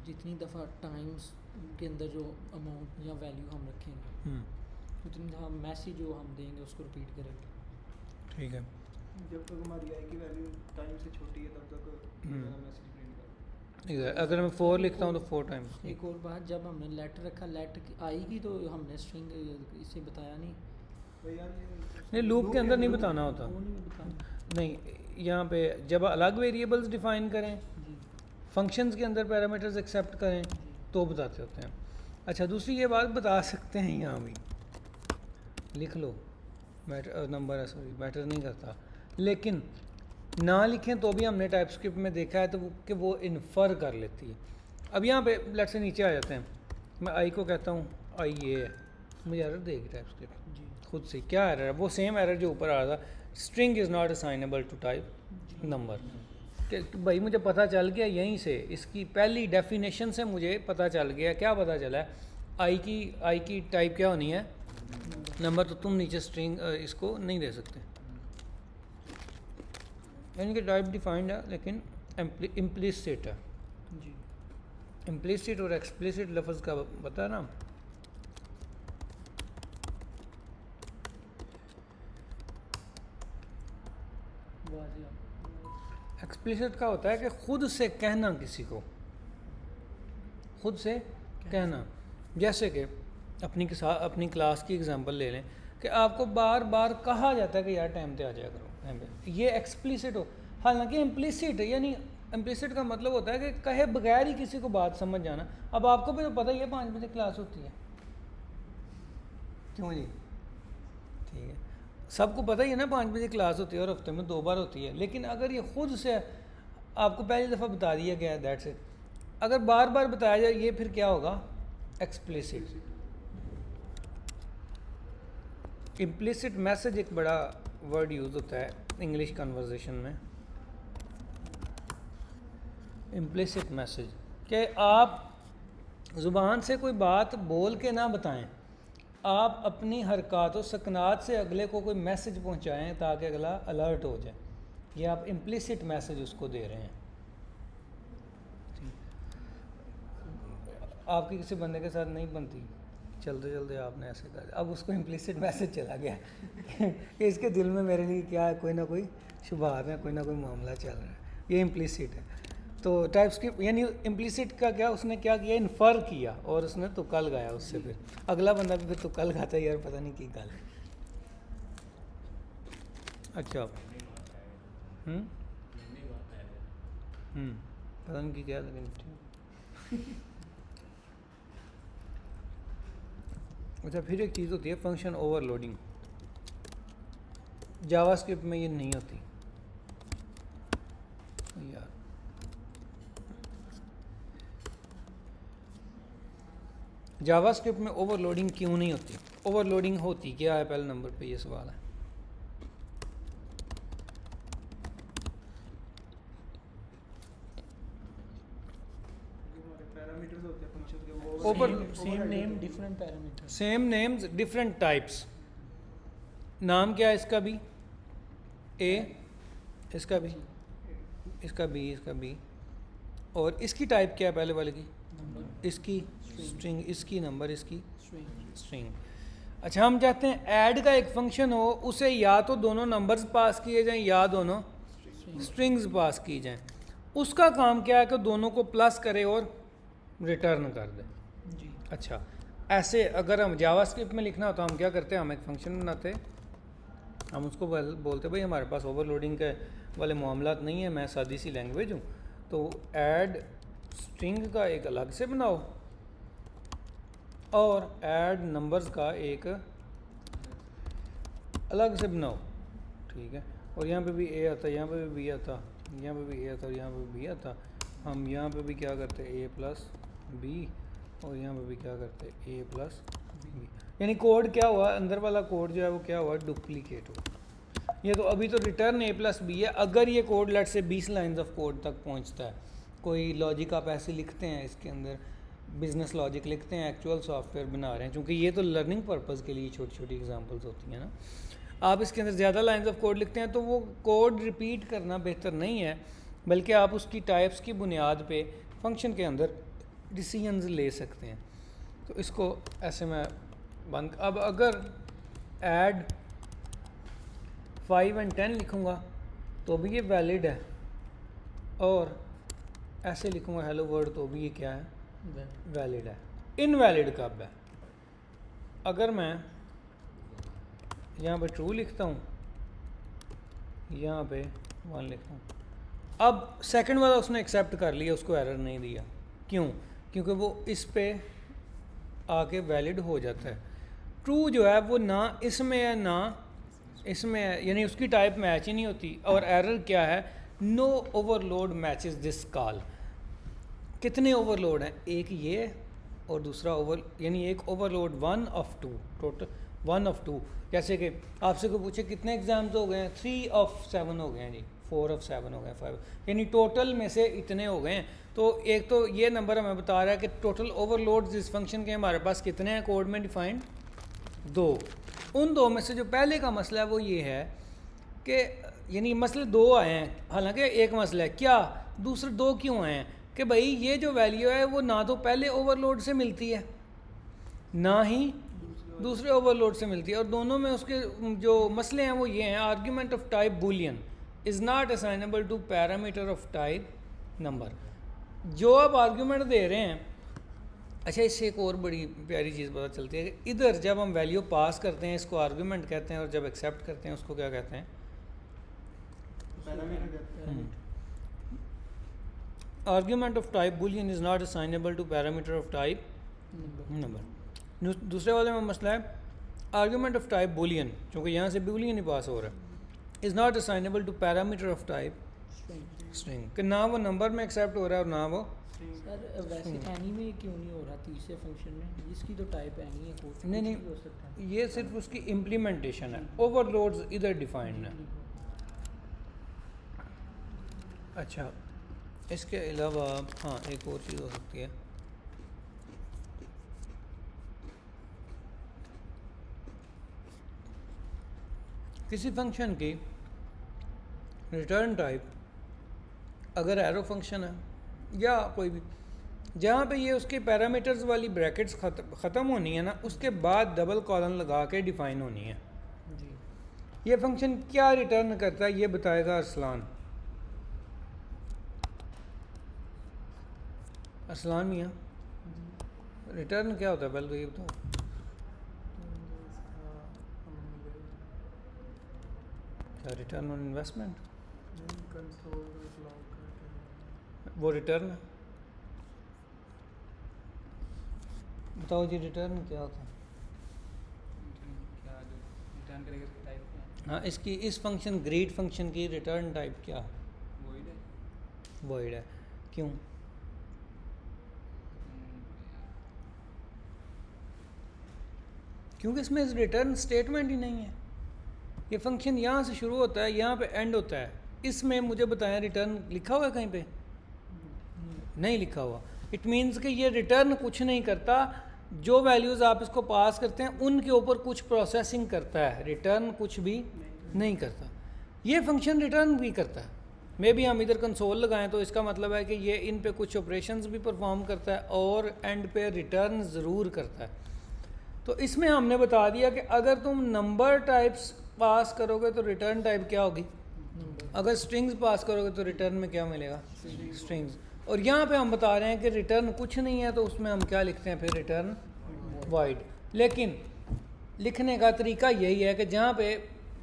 जितनी दफ़ा टाइम्स के अंदर जो अमाउंट या वैल्यू हम रखेंगे उतनी दफ़ा मैसेज जो हम देंगे उसको रिपीट करेगा। ठीक है, जब तक हमारी आई की वैल्यू टाइम से छोटी है तब तक मैसेज प्रिंट अगर मैं 4 लिखता हूँ तो 4 टाइम्स। एक और बात, जब हमने लेटर रखा, लेटर आएगी तो हमने स्ट्रिंग इसे बताया नहीं। नहीं, लूप के अंदर नहीं बताना होता। वो नहीं बताना। नहीं, यहाँ पे जब अलग वेरिएबल्स डिफाइन करें, जी फंक्शंस के अंदर पैरामीटर्स एक्सेप्ट करें तो बताते होते हैं। अच्छा, दूसरी ये बात बता सकते हैं, यहाँ भी लिख लो, मैटर नंबर है, सॉरी मैटर नहीं करता, लेकिन ना लिखें तो भी हमने टाइपस्क्रिप्ट में देखा है तो कि वो इन्फर कर लेती है। अब यहाँ पे लेट से नीचे आ जाते हैं, मैं आई को कहता हूँ आई ये है, मुझे एरर देगी टाइपस्क्रिप्ट जी खुद से। क्या एरर है? वो सेम एरर जो ऊपर आ रहा था, string is not assignable to type number. कि भाई मुझे पता चल गया यहीं से, इसकी पहली डेफिनेशन से मुझे पता चल गया। क्या पता चला है? आई की टाइप क्या होनी है? नंबर। तो तुम नीचे स्ट्रिंग इसको नहीं दे सकते, यानी कि टाइप डिफाइंड है लेकिन इम्प्लिसिट है। जी इम्प्लिसिट और एक्सप्लिसिट लफ्ज़ का पता है ना? एक्सप्लिसिट का होता है कि खुद से कहना, किसी को खुद से कहना। जैसे कि अपनी क्लास की एग्जांपल ले लें कि आपको बार बार कहा जाता है कि यार टाइम पे आ जाया करो टाइम पे, ये एक्सप्लिसिट हो। हालांकि इम्प्लिसिट है, यानी इम्प्लिसिट का मतलब होता है कि कहे बगैर ही किसी को बात समझ जाना। अब आपको भी तो पता ही है 5 बजे क्लास होती है, क्यों जी? ठीक है, सबको पता ही है ना 5 बजे क्लास होती है और हफ्ते में 2 बार होती है। लेकिन अगर ये खुद से आपको पहली दफ़ा बता दिया गया है, दैट्स इट। अगर बार बार बताया जाए ये फिर क्या होगा? एक्सप्लिसिट। इम्प्लिसिट मैसेज एक बड़ा वर्ड यूज़ होता है इंग्लिश कन्वर्सेशन में। इम्प्लिसिट मैसेज कि आप ज़ुबान से कोई बात बोल के ना बताएं, आप अपनी हरकत और सकनात से अगले को कोई मैसेज पहुंचाएं ताकि अगला अलर्ट हो जाए। ये आप इम्प्लिसिट मैसेज उसको दे रहे हैं। आपकी किसी बंदे के साथ नहीं बनती, चलते चलते आपने ऐसे कर, अब उसको इम्प्लिसिट मैसेज चला गया कि इसके दिल में मेरे लिए क्या है, कोई ना कोई शुभार है, कोई ना कोई मामला चल रहा है। ये इम्प्लिसिट है। तो टाइपस्क्रिप्ट यानी इम्प्लिसिट का क्या, उसने क्या किया? इन्फर किया और उसने तुक्का लगाया उससे। फिर अगला बंदा भी फिर तुक्का लगाता है, यार पता नहीं की गल। अच्छा, पता नहीं की क्या, लेकिन ठीक। अच्छा, फिर एक चीज़ होती है फंक्शन ओवरलोडिंग। जावास्क्रिप्ट में ये नहीं होती यार। जावास्क्रिप्ट में ओवरलोडिंग क्यों नहीं होती? ओवरलोडिंग होती क्या है? पहले नंबर पे ये सवाल है। Same name different parameter, same names different types. नाम क्या है इसका भी? ए, इसका भी, इसका बी, इसका बी। और इसकी टाइप क्या है पहले वाले की? इसकी स्ट्रिंग, इसकी नंबर, इसकी स्ट्रिंग। अच्छा, हम चाहते हैं ऐड का एक फंक्शन हो, उसे या तो दोनों नंबर्स पास किए जाएं या दोनों स्ट्रिंग्स पास की जाएं। उसका काम क्या है कि दोनों को प्लस करे और रिटर्न कर दे। जी अच्छा, ऐसे अगर हम जावास्क्रिप्ट में लिखना हो तो हम क्या करते हैं? हम एक फंक्शन बनाते, हम उसको बोलते भाई हमारे पास ओवरलोडिंग के वाले मामलात नहीं है, मैं सादी सी लैंग्वेज हूँ, तो ऐड स्ट्रिंग का एक अलग से बनाओ और ऐड नंबर्स का एक अलग से बनाओ। ठीक है, और यहाँ पे भी ए आता, यहाँ पे भी बी आता, यहाँ पे भी ए आता और यहाँ पे भी बी आता। हम यहाँ पे भी क्या करते हैं? ए प्लस बी, और यहाँ पे भी क्या करते हैं? ए प्लस बी। यानी कोड क्या हुआ? अंदर वाला कोड जो है वो क्या हुआ? डुप्लीकेट हुआ। ये तो अभी तो रिटर्न ए प्लस बी है। अगर ये कोड लेट से 20 लाइन्स ऑफ कोड तक पहुँचता है, कोई लॉजिक आप ऐसे लिखते हैं, इसके अंदर बिजनेस लॉजिक लिखते हैं, एक्चुअल सॉफ्टवेयर बना रहे हैं, क्योंकि ये तो लर्निंग पर्पज़ के लिए छोटी छोटी एग्जांपल्स होती हैं ना। आप इसके अंदर ज़्यादा लाइंस ऑफ कोड लिखते हैं तो वो कोड रिपीट करना बेहतर नहीं है, बल्कि आप उसकी टाइप्स की बुनियाद पे फंक्शन के अंदर डिसीजंस ले सकते हैं। तो इसको ऐसे मैं बंद। अब अगर ऐड 5 और 10 लिखूँगा तो भी ये वैलिड है, और ऐसे लिखूँगा हेलो वर्ल्ड तो भी ये क्या है, Well, वैलिड है। इनवैलिड कब है? अगर मैं यहाँ पे ट्रू लिखता हूँ, यहाँ पे 1 लिखता हूँ, अब सेकंड वाला उसने एक्सेप्ट कर लिया, उसको एरर नहीं दिया। क्यों? क्योंकि वो इस पे आके वैलिड हो जाता है। ट्रू जो है वो ना इसमें है ना इसमें है, यानी उसकी टाइप मैच ही नहीं होती। और एरर क्या है? No overload matches this call. कितने ओवरलोड हैं? एक ये और दूसरा यानी एक ओवरलोड 1 ऑफ 2, टोटल 1 ऑफ 2। जैसे कि आपसे कोई पूछे कितने एग्ज़ाम्स हो गए हैं, 3 ऑफ 7 हो गए हैं जी, 4 ऑफ 7 हो गए हैं, 5, यानी टोटल में से इतने हो गए हैं। तो एक तो ये नंबर हमें बता रहा है कि टोटल ओवरलोड्स इस फंक्शन के हमारे पास कितने हैं कोड में डिफाइंड, 2। उन 2 में से जो पहले का मसला है वो ये है कि यानी मसले 2 आए हैं, हालांकि एक मसला है क्या, दूसरे 2 क्यों आए हैं कि भाई ये जो वैल्यू है वो ना तो पहले ओवरलोड से मिलती है ना ही दूसरे ओवरलोड से मिलती है। और दोनों में उसके जो मसले हैं वो ये हैं, argument of type boolean is not assignable to parameter of type number. जो आप आर्ग्यूमेंट दे रहे हैं, अच्छा इससे एक और बड़ी प्यारी चीज़ पता चलती है कि इधर जब हम वैल्यू पास करते हैं इसको आर्ग्यूमेंट कहते हैं, और जब एक्सेप्ट करते हैं उसको क्या कहते हैं, argument of type boolean is not assignable to parameter of type number. दूसरे वाले में मसला है आर्ग्यूमेंट ऑफ टाइप बूलियन, क्योंकि यहाँ से बूलियन ही पास हो रहा है, is not assignable to parameter of type string, कि ना वो नंबर में एक्सेप्ट हो रहा है और ना वो सर वैसे एनी में क्यों नहीं हो रहा तीसरे फंक्शन में? इसकी तो टाइप एनी है, कोई नहीं हो सकता है। ये सिर्फ उसकी इम्प्लीमेंटेशन है, ओवरलोड्स इधर डिफाइंड है। अच्छा इसके अलावा हाँ एक और चीज़ हो सकती है, किसी फंक्शन की रिटर्न टाइप अगर एरो फंक्शन है या कोई भी, जहाँ पे ये उसके पैरामीटर्स वाली ब्रैकेट्स ख़त्म होनी है ना, उसके बाद डबल कॉलन लगा के डिफ़ाइन होनी है। जी ये फंक्शन क्या रिटर्न करता है ये बताएगा अरसलान। अरसलान मियाँ रिटर्न क्या होता है पहले तो ये बताओ। क्या रिटर्न ऑन इन्वेस्टमेंट, वो रिटर्न है। बताओ जी रिटर्न क्या होता है? रिटर्न करेगा उसकी टाइप क्या है? हाँ इसकी इस फंक्शन ग्रीट फंक्शन की रिटर्न टाइप क्या है? वॉइड है। वॉइड है। क्यों? क्योंकि इसमें रिटर्न स्टेटमेंट ही नहीं है। ये फंक्शन यहाँ से शुरू होता है यहाँ पे एंड होता है। इसमें मुझे बताएं रिटर्न लिखा हुआ है कहीं पे? नहीं लिखा हुआ। इट मीन्स कि ये रिटर्न कुछ नहीं करता, जो वैल्यूज़ आप इसको पास करते हैं उनके ऊपर कुछ प्रोसेसिंग करता है, रिटर्न कुछ भी नहीं करता। ये फंक्शन रिटर्न भी करता है। मे भी हम इधर कंसोल लगाएं तो इसका मतलब है कि ये इन पे कुछ ऑपरेशंस भी परफॉर्म करता है और एंड पे रिटर्न ज़रूर करता है। तो इसमें हमने बता दिया कि अगर तुम नंबर टाइप्स पास करोगे तो रिटर्न टाइप क्या होगी, अगर स्ट्रिंग्स पास करोगे तो रिटर्न में क्या मिलेगा, स्ट्रिंग्स। और यहाँ पे हम बता रहे हैं कि रिटर्न कुछ नहीं है तो उसमें हम क्या लिखते हैं फिर, रिटर्न वॉइड। लेकिन लिखने का तरीका यही है कि जहाँ पे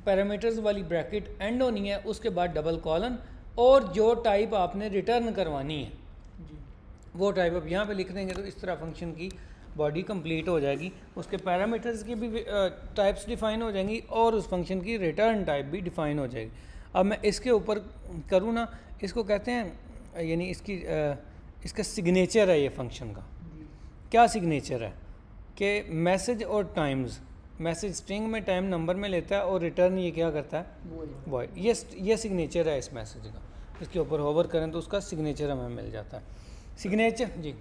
पैरामीटर्स वाली ब्रैकेट एंड होनी है उसके बाद डबल कॉलन, और जो टाइप आपने रिटर्न करवानी है वो टाइप आप यहाँ पे लिख देंगे तो इस तरह फंक्शन की बॉडी कंप्लीट हो जाएगी। उसके पैरामीटर्स की भी टाइप्स डिफाइन हो जाएंगी और उस फंक्शन की रिटर्न टाइप भी डिफाइन हो जाएगी। अब मैं इसके ऊपर करूँ ना, इसको कहते हैं यानी इसका सिग्नेचर है ये फंक्शन का। क्या सिग्नेचर है कि मैसेज और टाइम्स, मैसेज स्ट्रिंग में टाइम नंबर में लेता है और रिटर्न ये क्या करता है, वॉइड। ये सिग्नेचर है इस मैसेज का। इसके ऊपर होवर करें तो उसका सिग्नेचर हमें मिल जाता है। सिग्नेचर जी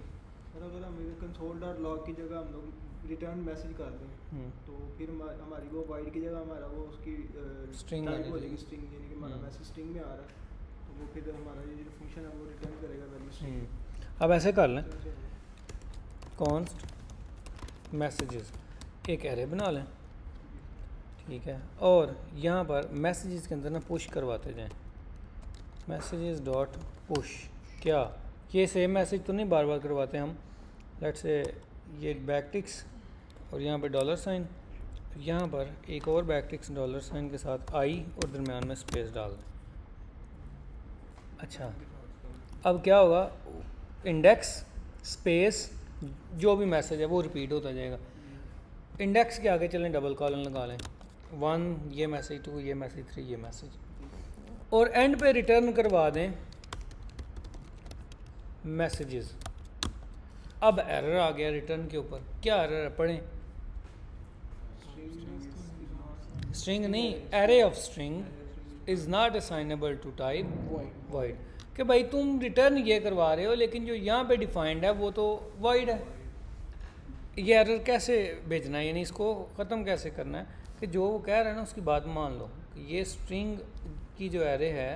अगर हम console.log की जगह हम लोग रिटर्न मैसेज कर दें तो फिर हमारी वो वाइड की जगह हमारा वो उसकी स्ट्रिंग टाइप हो जाएगी स्ट्रिंग, यानी कि हमारा मैसेज स्ट्रिंग में आ रहा है तो वो फिर हमारा ये जो फंक्शन है वो रिटर्न करेगा वैल्यू स्ट्रिंग। अब ऐसे कर लें, कॉन्स्ट मैसेजेस एक एरे बना लें, ठीक है, और यहाँ पर मैसेजेस के अंदर ना पुश करवाते जाएं। मैसेजेस डॉट पुश क्या ये सेम मैसेज तो नहीं बार बार करवाते हम। लेट्स से ये बैकटिक्स और यहाँ पे डॉलर साइन, यहाँ पर एक और बैकटिक्स डॉलर साइन के साथ आई और दरम्यान में स्पेस डाल दें। अच्छा, अब क्या होगा, इंडेक्स स्पेस जो भी मैसेज है वो रिपीट होता जाएगा। इंडेक्स के आगे चलें, डबल कॉलन लगा लें, 1 ये मैसेज, 2 ये मैसेज, 3 ये मैसेज, और एंड पे रिटर्न करवा दें मैसेजेस। अब एरर आ गया रिटर्न के ऊपर, क्या एरर है पढ़ें। स्ट्रिंग नहीं, array of string is not assignable to type wide, कि भाई तुम रिटर्न ये करवा रहे हो लेकिन जो यहाँ पे डिफाइंड है वो तो वाइड है। ये एरर कैसे भेजना है, यानी इसको ख़त्म कैसे करना है कि जो वो कह रहा है ना उसकी बात मान लो कि ये स्ट्रिंग की जो एरे है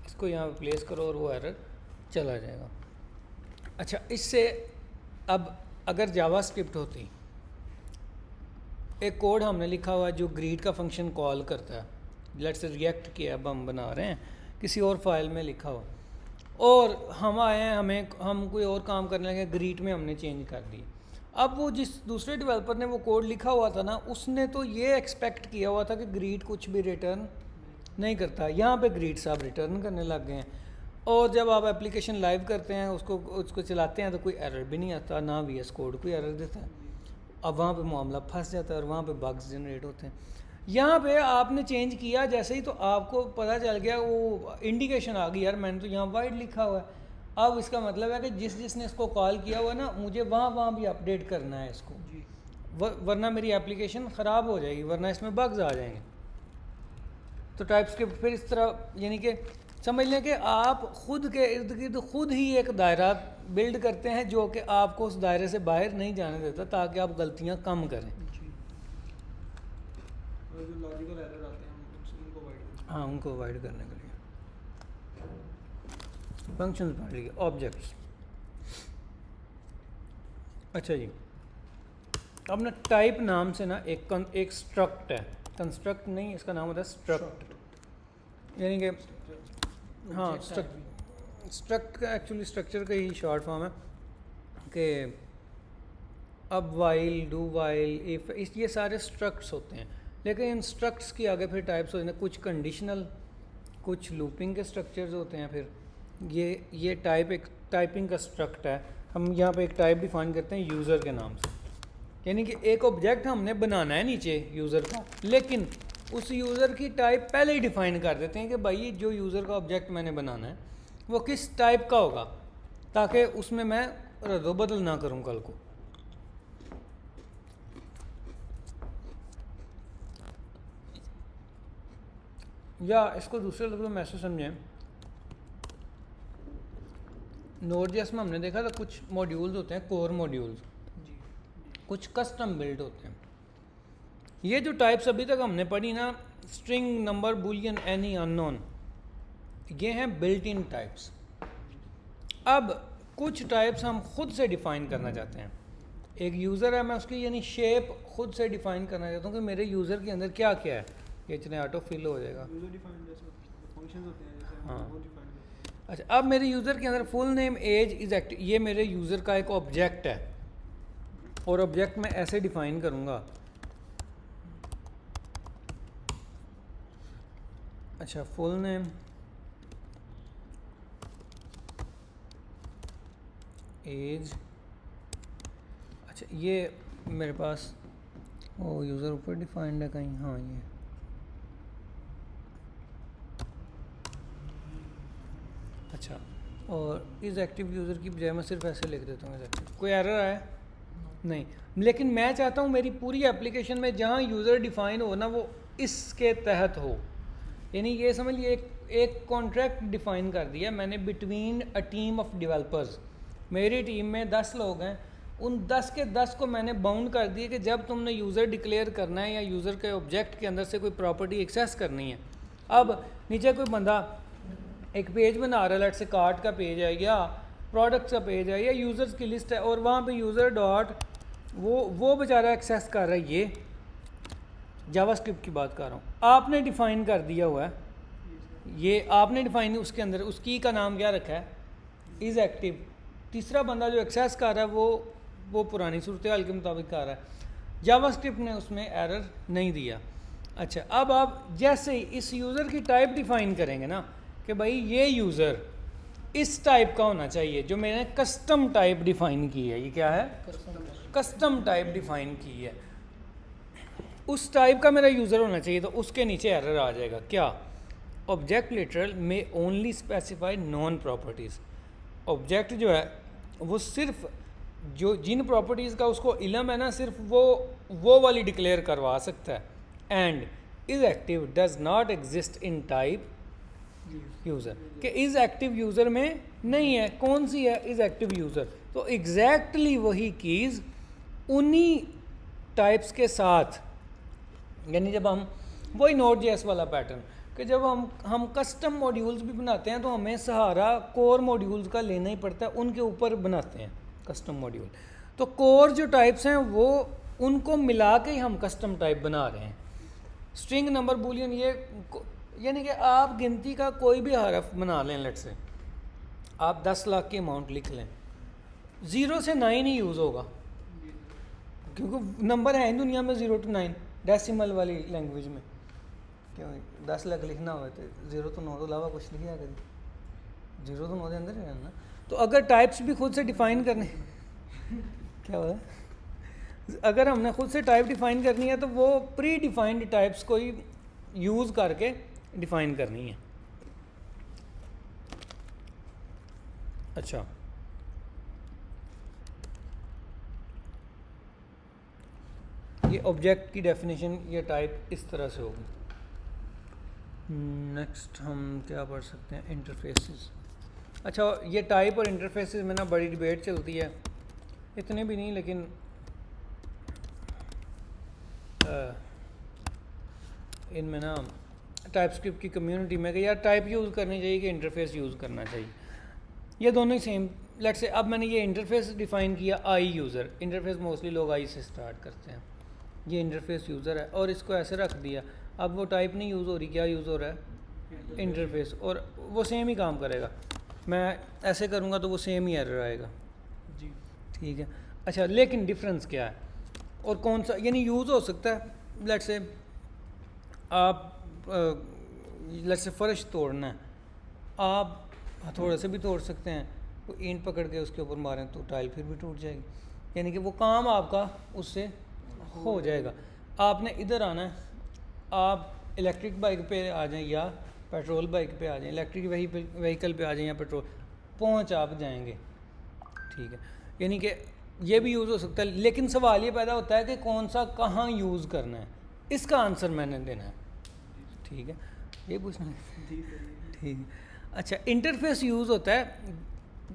इसको यहाँ पे प्लेस करो और वो एरर चला जाएगा। अच्छा, इससे अब अगर जावास्क्रिप्ट होती, एक कोड हमने लिखा हुआ जो ग्रीट का फंक्शन कॉल करता है, लेट्स से रिएक्ट किया अब हम बना रहे हैं किसी और फाइल में लिखा हुआ, और हम आए हैं हम कोई और काम करने लगे, ग्रीट में हमने चेंज कर दी। अब वो जिस दूसरे डेवलपर ने वो कोड लिखा हुआ था ना, उसने तो ये एक्सपेक्ट किया हुआ था कि ग्रीट कुछ भी रिटर्न नहीं करता, यहाँ पे ग्रीट साहब रिटर्न करने लग गए हैं। और जब आप एप्लीकेशन लाइव करते हैं, उसको चलाते हैं तो कोई एरर भी नहीं आता, ना VS कोड कोई एरर देता है। अब वहाँ पे मामला फंस जाता है और वहाँ पे बग्स जनरेट होते हैं। यहाँ पे आपने चेंज किया जैसे ही तो आपको पता चल गया, वो इंडिकेशन आ गई, यार मैंने तो यहाँ वाइड लिखा हुआ है। अब इसका मतलब है कि जिसने इसको कॉल किया हुआ ना, मुझे वहाँ भी अपडेट करना है इसको, वरना मेरी एप्लीकेशन ख़राब हो जाएगी, वरना इसमें बग्स आ जाएंगे। तो टाइप्सक्रिप्ट फिर इस तरह, यानी कि समझ लें कि आप खुद के इर्द गिर्द खुद ही एक दायरा बिल्ड करते हैं जो कि आपको उस दायरे से बाहर नहीं जाने देता, ताकि आप गलतियाँ कम करें। जो लॉजिकल एरर आते हैं उनको अवॉइड, हाँ, उनको अवॉइड करने के लिए फंक्शंस पढ़ लीजिए, ऑब्जेक्ट्स। अच्छा जी, अब ना टाइप नाम से ना एक स्ट्रक्ट है, कंस्ट्रक्ट नहीं, इसका नाम होता है स्ट्रक्ट, यानी कि हाँ स्ट्रक्ट का एक्चुअली स्ट्रक्चर का ही शॉर्ट फॉर्म है कि अब वाइल, डू वाइल, इफ, ये सारे स्ट्रक्ट्स होते हैं। लेकिन इन स्ट्रक्ट्स की आगे फिर टाइप्स होते हैं, कुछ कंडीशनल, कुछ लूपिंग के स्ट्रक्चर्स होते हैं। फिर ये एक टाइपिंग का स्ट्रक्ट है। हम यहाँ पे एक टाइप डिफाइन करते हैं यूज़र के नाम से, यानी कि एक ऑब्जेक्ट हमने बनाना है नीचे यूज़र का, लेकिन उस यूज़र की टाइप पहले ही डिफ़ाइन कर देते हैं कि भाई जो यूज़र का ऑब्जेक्ट मैंने बनाना है वो किस टाइप का होगा, ताकि उसमें मैं रद्दोबदल ना करूं कल को। या इसको दूसरे लफ्ज़ों में ऐसे समझें, नोड.जेएस में हमने देखा था कुछ मॉड्यूल्स होते हैं, कोर मॉड्यूल्स, कुछ कस्टम बिल्ड होते हैं। ये जो टाइप्स अभी तक हमने पढ़ी ना, string, number, Boolean, any, unknown, ये हैं बिल्ट इन टाइप्स। अब कुछ टाइप्स हम खुद से डिफ़ाइन करना चाहते हैं। एक यूज़र है, मैं उसकी यानी शेप खुद से डिफ़ाइन करना चाहता हूँ कि मेरे यूज़र के अंदर क्या क्या है। ये चले ऑटो फिल हो जाएगा। यूजर डिफाइंड जैसे फंक्शंस होते हैं, जैसे हाँ। वो डिफाइंड करते हैं। अच्छा, अब मेरे यूज़र के अंदर full name, age, is active, ये मेरे यूज़र का एक ऑब्जेक्ट है, और ऑब्जेक्ट मैं ऐसे डिफ़ाइन करूँगा। अच्छा, फुल नेम, एज, अच्छा ये मेरे पास वो यूज़र ऊपर डिफाइंड है कहीं, हाँ ये, अच्छा, और इस एक्टिव यूज़र की बजाय मैं सिर्फ ऐसे लिख देता हूँ इस एक्टिव। कोई एरर आया? नहीं, लेकिन मैं चाहता हूँ मेरी पूरी एप्लीकेशन में जहाँ यूज़र डिफ़ाइन हो ना वो इसके तहत हो। यानी ये समझ लिए एक कॉन्ट्रैक्ट डिफ़ाइन कर दिया मैंने between a team of developers. मेरी टीम में 10 लोग हैं, उन 10 के 10 को मैंने बाउंड कर दिया कि जब तुमने यूज़र डिक्लेयर करना है या यूज़र के ऑब्जेक्ट के अंदर से कोई प्रॉपर्टी एक्सेस करनी है, अब नीचे कोई बंदा एक पेज बना रहा है, लेट से कार्ट का पेज है या प्रोडक्ट्स का पेज है या यूज़र्स की लिस्ट है, और वहाँ पे यूज़र डॉट वो बेचारा एक्सेस कर रहा है। ये जावास्क्रिप्ट की बात कर रहा हूँ, आपने डिफ़ाइन कर दिया हुआ है, ये आपने डिफ़ाइन उसके अंदर उस की का नाम क्या रखा है, इज़ एक्टिव, तीसरा बंदा जो एक्सेस कर रहा है वो पुरानी सूरत हाल के मुताबिक कर रहा है, जावास्क्रिप्ट ने उसमें एरर नहीं दिया। अच्छा, अब आप जैसे ही इस यूज़र की टाइप डिफ़ाइन करेंगे ना कि भाई ये यूज़र इस टाइप का होना चाहिए, जो मैंने कस्टम टाइप डिफ़ाइन की है, ये क्या है, कस्टम टाइप डिफ़ाइन की है, उस टाइप का मेरा यूज़र होना चाहिए, तो उसके नीचे एरर आ जाएगा। क्या, ऑब्जेक्ट लिटरल में only specify non properties. Object जो है वो सिर्फ जो जिन प्रॉपर्टीज़ का उसको इल्म है ना, सिर्फ वो वाली डिक्लेयर करवा सकता है। And is active does not exist in type user, कि इज़ एक्टिव यूज़र में नहीं है। कौन सी है इज़ एक्टिव यूज़र, तो एग्जैक्टली वही कीज़ उन्हीं टाइप्स के साथ, यानी जब हम वही Node.js वाला पैटर्न कि जब हम कस्टम मॉड्यूल्स भी बनाते हैं तो हमें सहारा कोर मॉड्यूल्स का लेना ही पड़ता है, उनके ऊपर बनाते हैं कस्टम मॉड्यूल। तो कोर जो टाइप्स हैं वो उनको मिला के ही हम कस्टम टाइप बना रहे हैं। स्ट्रिंग, नंबर, बूलियन, ये यानी कि आप गिनती का कोई भी हरफ बना लें, लेट से आप 10 लाख की अमाउंट लिख लें, 0 से 9 ही यूज़ होगा, क्योंकि नंबर है दुनिया में 0 to 9 डेसिमल वाली लैंग्वेज में। क्यों 10 लाख लिखना हो तो 0 to 9 तो अलावा कुछ लिखिया कभी, 0 to 9 के अंदर है ना। तो अगर टाइप्स भी खुद से डिफ़ाइन करने क्या हुआ, अगर हमने खुद से टाइप डिफ़ाइन करनी है तो वो प्री डिफ़ाइंड टाइप्स को ही यूज़ करके डिफ़ाइन करनी है। अच्छा, ये ऑब्जेक्ट की डेफिनेशन, ये टाइप इस तरह से होगी। नेक्स्ट हम क्या पढ़ सकते हैं, इंटरफेसेस। अच्छा, ये टाइप और इंटरफेसेस में ना बड़ी डिबेट चलती है, इतने भी नहीं, लेकिन इनमें ना टाइपस्क्रिप्ट की कम्युनिटी में कि यार टाइप यूज़ करनी चाहिए कि इंटरफेस यूज़ करना चाहिए, ये दोनों ही सेम। लेट्स से अब मैंने ये इंटरफेस डिफ़ाइन किया, आई यूज़र, इंटरफेस मोस्टली लोग आई से स्टार्ट करते हैं, ये इंटरफेस यूज़र है, और इसको ऐसे रख दिया। अब वो टाइप नहीं यूज़ हो रही, क्या यूज़ हो रहा है, इंटरफेस, और वो सेम ही काम करेगा। मैं ऐसे करूँगा तो वो सेम ही एरर आएगा जी, ठीक है। अच्छा, लेकिन डिफरेंस क्या है और कौन सा, यानी यूज़ हो सकता है, लेट्स से आप लेट्स से फ़र्श तोड़ना है, आप हथौड़े से भी तोड़ सकते हैं, तो ईंट पकड़ के उसके ऊपर मारें तो टाइल फिर भी टूट जाएगी, यानी कि वो काम आपका उससे हो जाएगा। आपने इधर आना है, आप इलेक्ट्रिक बाइक पे आ जाएं या पेट्रोल बाइक पे आ जाएं, इलेक्ट्रिक व्हीकल पे आ जाएं या पेट्रोल, पहुंच आप जाएंगे, ठीक है। यानी कि ये भी यूज़ हो सकता है, लेकिन सवाल ये पैदा होता है कि कौन सा कहाँ यूज़ करना है, इसका आंसर मैंने देना है, ठीक है, ये पूछना है, ठीक है। अच्छा, इंटरफेस यूज़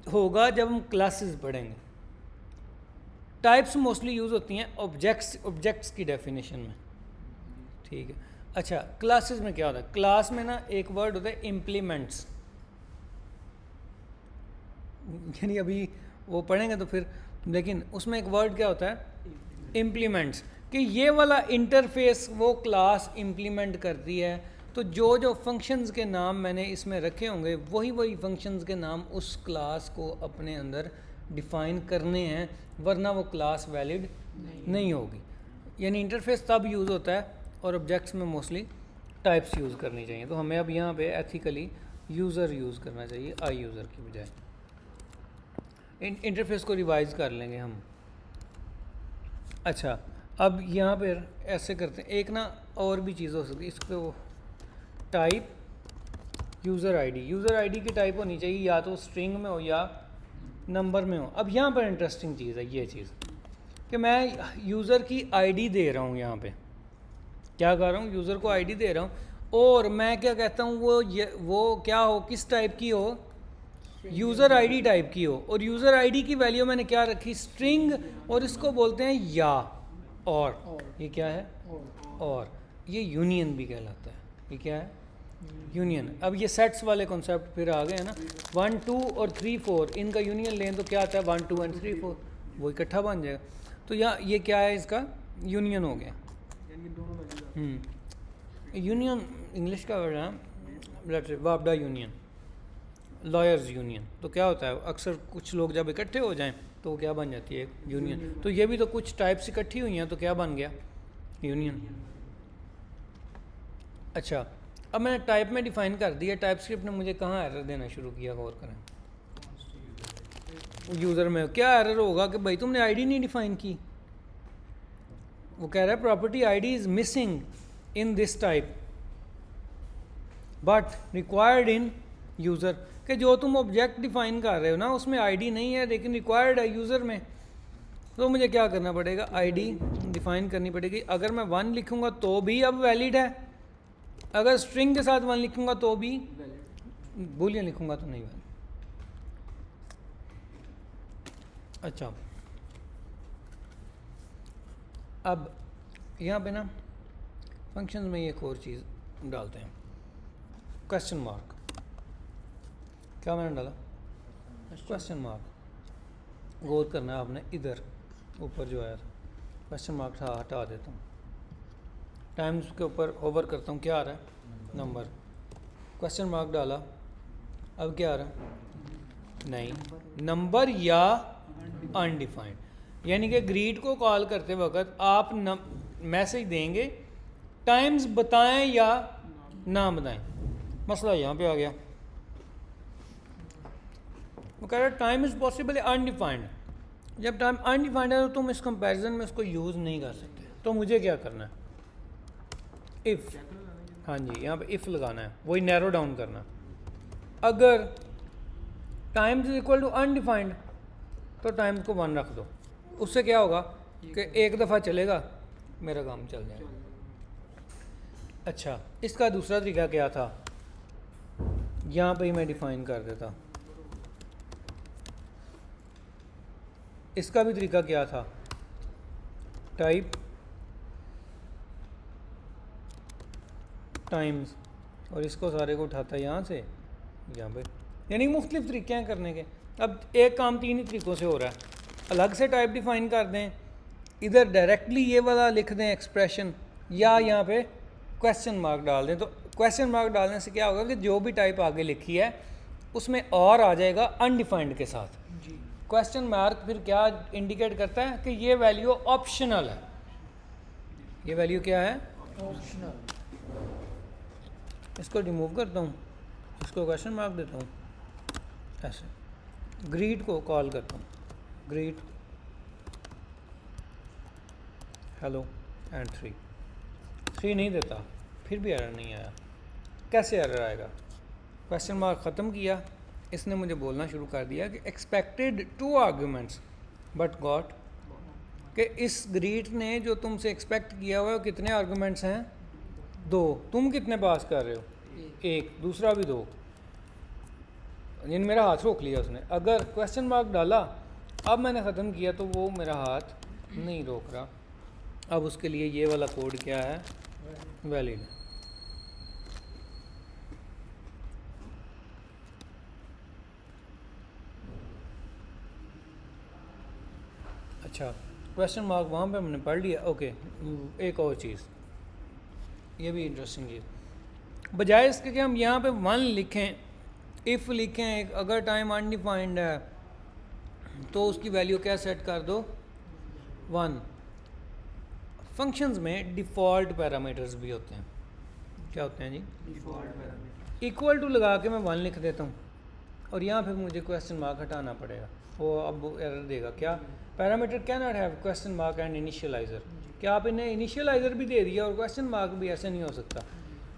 होगा जब हम क्लासेस पढ़ेंगे। टाइप्स मोस्टली यूज़ होती हैं ऑब्जेक्ट्स की डेफिनेशन में, ठीक है। अच्छा, क्लासेस में क्या होता है, क्लास में ना एक वर्ड होता है इम्प्लीमेंट्स, यानी अभी वो पढ़ेंगे तो फिर, लेकिन उसमें एक वर्ड क्या होता है, इम्प्लीमेंट्स, कि ये वाला इंटरफेस वो क्लास इम्प्लीमेंट करती है। तो जो फंक्शंस के नाम मैंने इसमें रखे होंगे वही फंक्शंस के नाम उस क्लास को अपने अंदर डिफ़ाइन करने हैं, वरना वो क्लास वैलिड नहीं होगी। यानी इंटरफेस तब यूज़ होता है और ऑब्जेक्ट्स में मोस्टली टाइप्स यूज़ करनी चाहिए। तो हमें अब यहाँ पे एथिकली यूज़र यूज़ करना चाहिए आई यूज़र की बजाय। इंटरफेस को रिवाइज कर लेंगे हम। अच्छा, अब यहाँ पर ऐसे करते हैं, एक ना और भी चीज़ हो सकती है, इसको टाइप यूज़र आईडी की टाइप होनी चाहिए, या तो स्ट्रिंग में हो या नंबर में हो। अब यहाँ पर इंटरेस्टिंग चीज़ है ये चीज़ कि मैं यूज़र की आईडी दे रहा हूँ, यहाँ पे क्या कर रहा हूँ, यूज़र को आईडी दे रहा हूँ, और मैं क्या कहता हूँ वो क्या हो, किस टाइप की हो, यूज़र आईडी टाइप की हो, और यूज़र आईडी की वैल्यू मैंने क्या रखी, स्ट्रिंग, और इसको बोलते हैं या और ये क्या है, और ये यूनियन भी कहलाता है। ये क्या है, यूनियन। अब ये सेट्स वाले कॉन्सेप्ट फिर आ गए हैं ना, 1 2 और 3 4 इनका यूनियन लें तो क्या आता है, 1 2 एंड 3 4, वो इकट्ठा बन जाएगा। तो यहाँ ये क्या है, इसका यूनियन हो गया। यूनियन इंग्लिश का वर्ड है, वापडा यूनियन, लॉयर्स यूनियन। तो क्या होता है, अक्सर कुछ लोग जब इकट्ठे हो जाएं तो वो क्या बन जाती है, एक यूनियन। तो ये भी तो कुछ टाइप्स इकट्ठी हुई हैं तो क्या बन गया, यूनियन। अच्छा, अब मैंने टाइप में डिफ़ाइन कर दिया, टाइप स्क्रिप्ट ने मुझे कहाँ एरर देना शुरू किया, गौर करें। यूज़र में क्या एरर होगा कि भाई तुमने आईडी नहीं डिफ़ाइन की। वो कह रहा है property ID is missing in this type but required in user, कि जो तुम ऑब्जेक्ट डिफ़ाइन कर रहे हो ना उसमें आईडी नहीं है लेकिन रिक्वायर्ड है यूज़र में। तो मुझे क्या करना पड़ेगा, आईडी डिफ़ाइन करनी पड़ेगी। अगर मैं 1 लिखूँगा तो भी अब वैलिड है, अगर स्ट्रिंग के साथ 1 लिखूँगा तो भी, बूलियन लिखूँगा तो नहीं वैलिड। अच्छा, अब यहाँ पे ना फंक्शन में एक और चीज़ डालते हैं, क्वेश्चन मार्क। क्या मैंने डाला, क्वेश्चन मार्क। गौर करना है आपने, इधर ऊपर जो आया था क्वेश्चन मार्क था, हटा देता हूँ। टाइम्स के ऊपर ओवर करता हूँ, क्या आ रहा है, नंबर। क्वेश्चन मार्क डाला, अब क्या आ रहा है, नहीं, नंबर या अनडिफाइंड। यानी कि ग्रीट को कॉल करते वक्त आप मैसेज देंगे टाइम्स बताएं या ना बताएं। मसला यहाँ पे आ गया, वो कह रहा है टाइम इज़ पॉसिबल अनडिफाइंड। जब टाइम अनडिफाइंड है तो तुम इस कंपैरिजन में उसको यूज़ नहीं कर सकते। तो मुझे क्या करना है, इफ़, हाँ जी, यहाँ पे इफ़ लगाना है, वही नैरो डाउन करना। अगर times is equal to undefined तो टाइम्स को 1 रख दो। उससे क्या होगा कि एक दफ़ा चलेगा, मेरा काम चल जाएगा। अच्छा, इसका दूसरा तरीका क्या था, यहाँ पे ही मैं डिफ़ाइन कर देता। इसका भी तरीका क्या था, टाइप टाइम्स, और इसको सारे को उठाता है यहाँ से यहाँ पे। यानी मुख्तलिफ तरीके हैं करने के। अब एक काम 3 ही तरीक़ों से हो रहा है, अलग से टाइप डिफ़ाइन कर दें, इधर डायरेक्टली ये वाला लिख दें एक्सप्रेशन, या यहाँ पे क्वेश्चन मार्क डाल दें। तो क्वेश्चन मार्क डालने से क्या होगा कि जो भी टाइप आगे लिखी है उसमें और आ जाएगा अनडिफाइंड के साथ। क्वेश्चन मार्क फिर क्या इंडिकेट करता है कि ये वैल्यू ऑप्शनल है। ये वैल्यू क्या है, ऑप्शनल। इसको रिमूव करता हूँ, इसको क्वेश्चन मार्क देता हूँ, ऐसे ग्रीट को कॉल करता हूँ, ग्रीट हेलो एंड 3 नहीं देता, फिर भी एरर नहीं आया। कैसे एरर आएगा, क्वेश्चन मार्क ख़त्म किया, इसने मुझे बोलना शुरू कर दिया कि एक्सपेक्टेड 2 आर्गूमेंट्स बट गॉट, कि इस ग्रीट ने जो तुमसे एक्सपेक्ट किया हुआ है कितने आर्गूमेंट्स हैं, 2, तुम कितने पास कर रहे हो, 1, दूसरा भी 2। यानी मेरा हाथ रोक लिया उसने। अगर क्वेश्चन मार्क डाला, अब मैंने ख़त्म किया तो वो मेरा हाथ नहीं रोक रहा। अब उसके लिए ये वाला कोड क्या है, वैलिड है। अच्छा, क्वेश्चन मार्क वहाँ पे हमने पढ़ लिया। ओके, एक और चीज़, ये भी इंटरेस्टिंग चीज़, बजाय इसके कि हम यहाँ पे 1 लिखें, इफ़ लिखें, अगर टाइम अनडिफाइंड है तो उसकी वैल्यू क्या सेट कर दो, 1। फंक्शंस में डिफ़ॉल्ट पैरामीटर्स भी होते हैं। क्या होते हैं जी, डिफ़ॉल्ट पैरामीटर। इक्वल टू लगा के मैं 1 लिख देता हूँ और यहाँ पे मुझे क्वेश्चन मार्क हटाना पड़ेगा। वो अब एरर देगा, क्या, parameter can not have question mark and initializer. क्या आप इन्हें इनिशियलाइज़र भी दे दिया और क्वेश्चन मार्क भी, ऐसे नहीं हो सकता।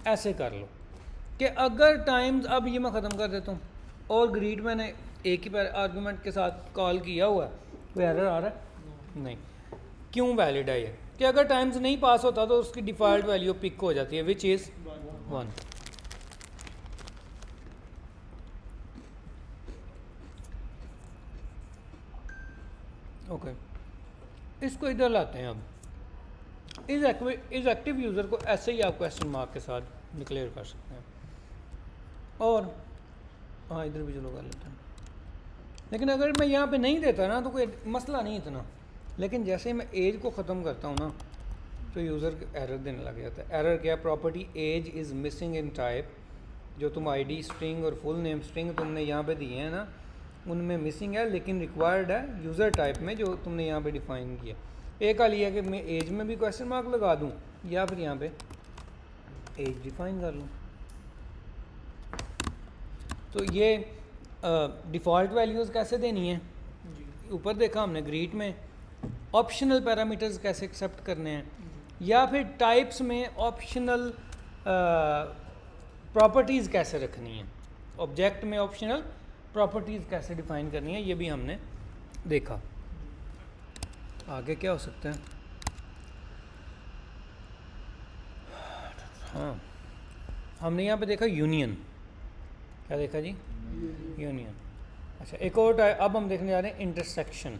ऐसे कर लो कि अगर टाइम्स, अब ये मैं ख़त्म कर देता हूँ, और ग्रीट मैंने एक ही आर्गूमेंट के साथ कॉल किया हुआ है, कोई एरर आ रहा है, नहीं। क्यों वैलिड है ये, कि अगर टाइम्स नहीं पास होता तो उसकी डिफ़ॉल्ट वैल्यू पिक हो जाती है, विच इज़ 1। ओके, इसको इधर लाते हैं। अब इस एक्टिव यूज़र को ऐसे ही आप क्वेश्चन मार्क के साथ डिक्लेयर कर सकते हैं। और हाँ, इधर भी चलो कर लेते हैं। लेकिन अगर मैं यहाँ पे नहीं देता ना तो कोई मसला नहीं इतना, लेकिन जैसे ही मैं एज को ख़त्म करता हूँ ना तो यूज़र एरर देने लग जाता है। एरर क्या, property age is missing in type जो तुम आईडी स्ट्रिंग और फुल नेम स्ट्रिंग तुमने यहाँ पे दिए हैं ना, उनमें मिसिंग है, लेकिन रिक्वायर्ड है यूज़र टाइप में जो तुमने यहाँ पे डिफ़ाइन किया। एक हाल ये है कि मैं एज में भी क्वेश्चन मार्क लगा दूँ या फिर यहाँ पे एज डिफ़ाइन कर लूँ। तो ये डिफ़ॉल्ट वैल्यूज़ कैसे देनी है, ऊपर देखा हमने ग्रीट में। ऑप्शनल पैरामीटर्स कैसे एक्सेप्ट करने हैं, या फिर टाइप्स में ऑप्शनल प्रॉपर्टीज़ कैसे रखनी है, ऑब्जेक्ट में ऑप्शनल प्रॉपर्टीज़ कैसे डिफ़ाइन करनी है, ये भी हमने देखा। आगे क्या हो सकता है? हाँ, हमने यहाँ पे देखा यूनियन। क्या देखा जी? यूनियन। अच्छा, एक और अब हम देखने जा रहे हैं इंटरसेक्शन।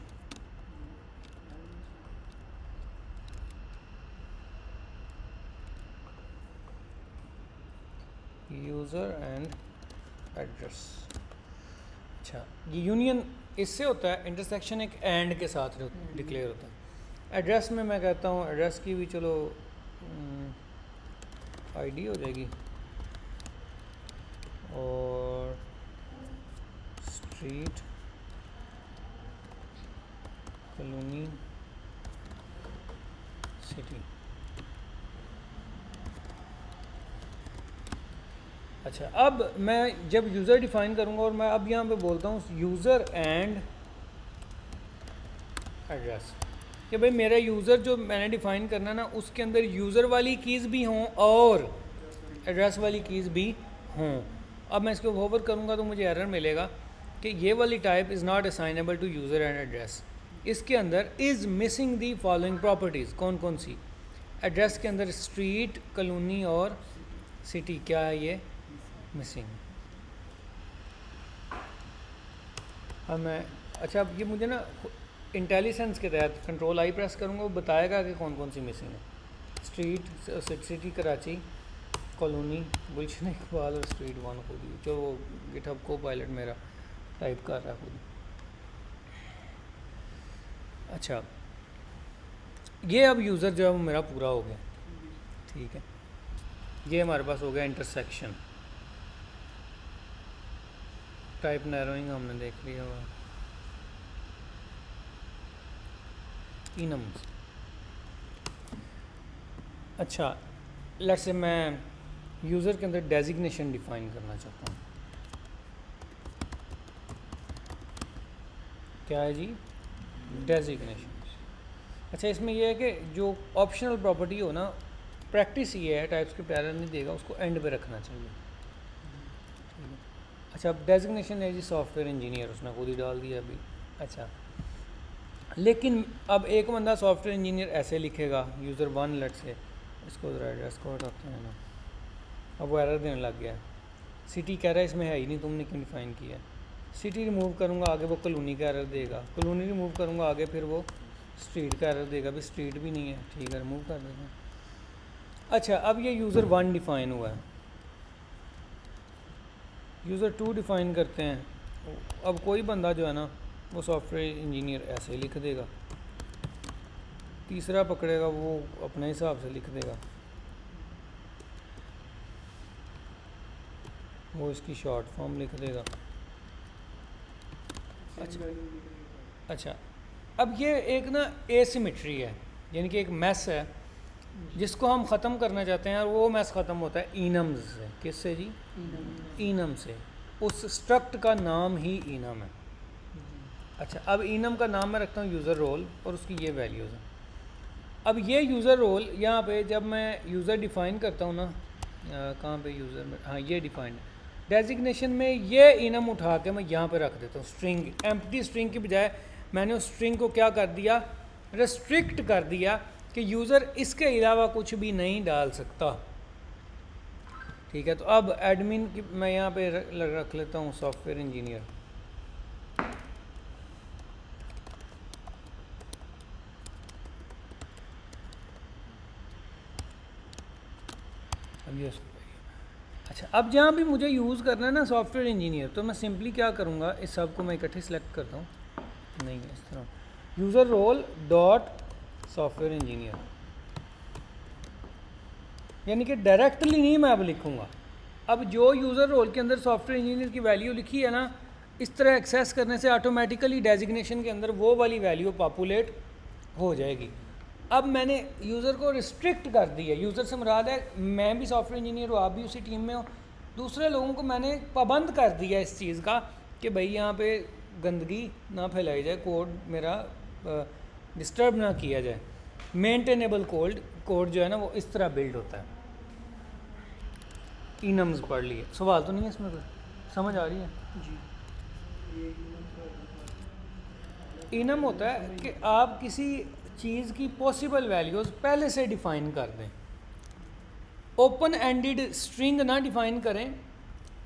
User and address. अच्छा, ये यूनियन इससे होता है, इंटरसेक्शन एक एंड के साथ डिक्लेयर होता है। एड्रेस में मैं कहता हूँ एड्रेस की भी चलो आईडी हो जाएगी, और स्ट्रीट, कॉलोनी, सिटी। अच्छा, अब मैं जब यूज़र डिफ़ाइन करूँगा, और मैं अब यहाँ पे बोलता हूँ यूज़र एंड एड्रेस, कि भाई मेरा यूज़र जो मैंने डिफ़ाइन करना है ना, उसके अंदर यूज़र वाली कीज़ भी हों और एड्रेस वाली कीज़ भी हों। अब मैं इसको ओवर करूँगा तो मुझे एरर मिलेगा कि ये वाली type is not assignable to user and address. इसके अंदर is missing the following properties. कौन कौन सी? एड्रेस के अंदर स्ट्रीट, कॉलोनी और सिटी, क्या है ये? मिसिंग। अब मैं, अच्छा, अब ये मुझे ना इंटेलिजेंस के तहत कंट्रोल आई प्रेस करूँगा, वो बताएगा कि कौन कौन सी मिसिंग है। स्ट्रीट, सिटी कराची, कॉलोनी गुलशन इकबाल और स्ट्रीट 1 खुद ही, जो वो गिटहब को पायलट मेरा टाइप कर रहा है खुद। अच्छा, ये अब यूज़र जो है वो मेरा पूरा हो गया, ठीक है। ये हमारे पास हो गया इंटरसेक्शन। टाइप नैरोइंग हमने देख लिया हुआ। इनम्स। अच्छा, लेट्स से मैं यूज़र के अंदर डेजिग्नेशन डिफ़ाइन करना चाहता हूँ। क्या है जी? डेजिग्नेशन। अच्छा, इसमें यह है कि जो ऑप्शनल प्रॉपर्टी हो ना, प्रैक्टिस ये है, टाइप्स के पैरल नहीं देगा, उसको एंड पे रखना चाहिए। अच्छा, अब डेजिग्नेशन है जी सॉफ्टवेयर इंजीनियर, उसने खुद ही डाल दिया अभी। अच्छा, लेकिन अब एक बंदा सॉफ्टवेयर इंजीनियर ऐसे लिखेगा, यूज़र 1 लेट से, इसको ज़रा एड्रेस को हटाते हैं ना, अब वो एरर देने लग गया। सिटी कह रहा है इसमें है ही नहीं, तुमने क्यों डिफ़ाइन किया? सिटी रिमूव करूँगा, आगे वो कॉलोनी का एरर देगा। कॉलोनी रिमूव करूँगा, आगे फिर वो स्ट्रीट का एरर देगा। भी स्ट्रीट भी नहीं है, ठीक है, रिमूव कर देते हैं। अच्छा, अब ये यूज़र 1 डिफ़ाइन हुआ है, यूज़र 2 डिफ़ाइन करते हैं। अब कोई बंदा जो है ना, वो सॉफ्टवेयर इंजीनियर ऐसे लिख देगा। तीसरा पकड़ेगा, वो अपने हिसाब से लिख देगा, वो इसकी शॉर्ट फॉर्म लिख देगा। अच्छा, अब ये एक ना एसिमेट्री है, यानी कि एक मैस है जिसको हम ख़त्म करना चाहते हैं, और वो मैस ख़त्म होता है इनम्स से। किससे जी? इनम से। उस स्ट्रक्ट का नाम ही इनम है। अच्छा, अब इनम का नाम मैं रखता हूँ यूज़र रोल, और उसकी ये वैल्यूज़ हैं। अब ये यूज़र रोल यहाँ पे जब मैं यूज़र डिफ़ाइन करता हूँ ना, कहाँ पे यूज़र में, हाँ ये डिफ़ाइंड डेजिग्नेशन में, ये इनम उठा के मैं यहाँ पे रख देता हूँ। स्ट्रिंग, एम्प्टी स्ट्रिंग की बजाय मैंने उस स्ट्रिंग को क्या कर दिया? रेस्ट्रिक्ट कर दिया कि यूज़र इसके अलावा कुछ भी नहीं डाल सकता, ठीक है। तो अब एडमिन की मैं यहाँ पे रख लेता हूँ सॉफ्टवेयर इंजीनियर। अब ये, अच्छा, अब जहाँ भी मुझे यूज़ करना है ना सॉफ्टवेयर इंजीनियर, तो मैं सिंपली क्या करूँगा, इस सब को मैं इकट्ठे सेलेक्ट करता हूँ, नहीं इस तरह, user role dot software engineer, यानी कि डायरेक्टली नहीं मैं अब लिखूँगा, अब जो यूज़र रोल के अंदर सॉफ्टवेयर इंजीनियर की वैल्यू लिखी है ना, इस तरह एक्सेस करने से ऑटोमेटिकली डेजिग्नेशन के अंदर वो वाली वैल्यू पॉपुलेट हो जाएगी। अब मैंने यूज़र को रिस्ट्रिक्ट कर दिया, यूज़र से मुराद है मैं भी सॉफ्टवेयर इंजीनियर हूँ, आप भी उसी टीम में हो, दूसरे लोगों को मैंने पाबंद कर दिया इस चीज़ का कि भाई यहाँ पे गंदगी ना फैलाई जाए, कोड मेरा डिस्टर्ब ना किया जाए। मेंटेनेबल कोड जो है ना वो इस तरह बिल्ड होता है। इनम्स पढ़ लिए, सवाल तो नहीं है इसमें कोई, समझ आ रही है? जी इनम होता है कि आप किसी चीज़ की पॉसिबल वैल्यूज़ पहले से डिफ़ाइन कर दें। ओपन एंडेड स्ट्रिंग ना डिफ़ाइन करें,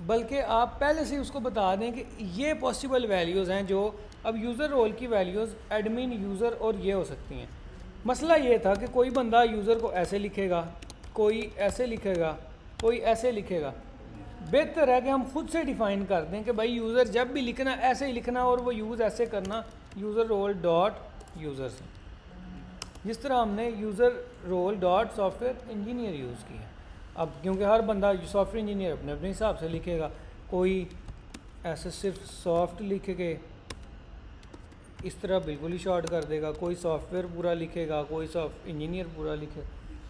बल्कि आप पहले से उसको बता दें कि ये पॉसिबल वैल्यूज़ हैं जो अब यूज़र रोल की वैल्यूज़ एडमिन, यूज़र और ये हो सकती हैं। मसला ये था कि कोई बंदा यूज़र को ऐसे लिखेगा, कोई ऐसे लिखेगा, कोई ऐसे लिखेगा। बेहतर है कि हम खुद से डिफ़ाइन कर दें कि भाई यूज़र जब भी लिखना ऐसे ही लिखना और वो यूज़ ऐसे करना, यूज़र रोल डॉट यूज़र से, जिस तरह हमने user role dot software engineer use किया। अब क्योंकि हर बंदा सॉफ्टवेयर इंजीनियर अपने अपने हिसाब से लिखेगा, कोई ऐसे सिर्फ सॉफ्ट लिख के इस तरह बिल्कुल ही शॉर्ट कर देगा, कोई सॉफ्टवेयर पूरा लिखेगा, कोई सॉफ्ट इंजीनियर पूरा लिखे।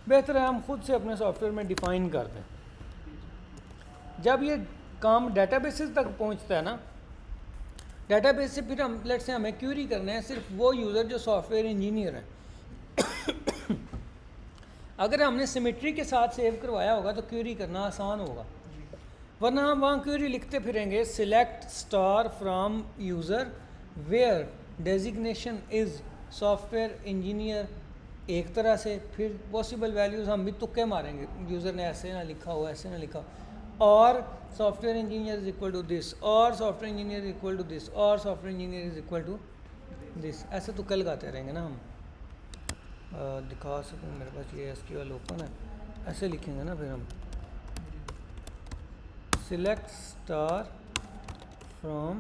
बेहतर है हम खुद से अपने सॉफ्टवेयर में डिफ़ाइन कर दें। जब ये काम डेटाबेसेस तक पहुंचता है ना, डेटाबेस से फिर हम लेट से हमें क्यूरी करना है सिर्फ वो यूज़र जो सॉफ्टवेयर इंजीनियर है। अगर हमने सिमेट्री के साथ सेव करवाया होगा तो क्यूरी करना आसान होगा, वरना हम वहाँ क्यूरी लिखते फिरेंगे select star from user where designation is software engineer एक तरह से, फिर पॉसिबल वैल्यूज़ हम भी तुक्के मारेंगे, यूज़र ने ऐसे ना लिखा हो, ऐसे ना लिखा हो, और software engineer is equal to this, और software engineer is equal to this, और software engineer is equal to this. ऐसे तुक्के लगाते रहेंगे ना हम। दिखा सकूँ मेरे पास ये एसक्यूएल ओपन है, ऐसे लिखेंगे ना फिर हम select star from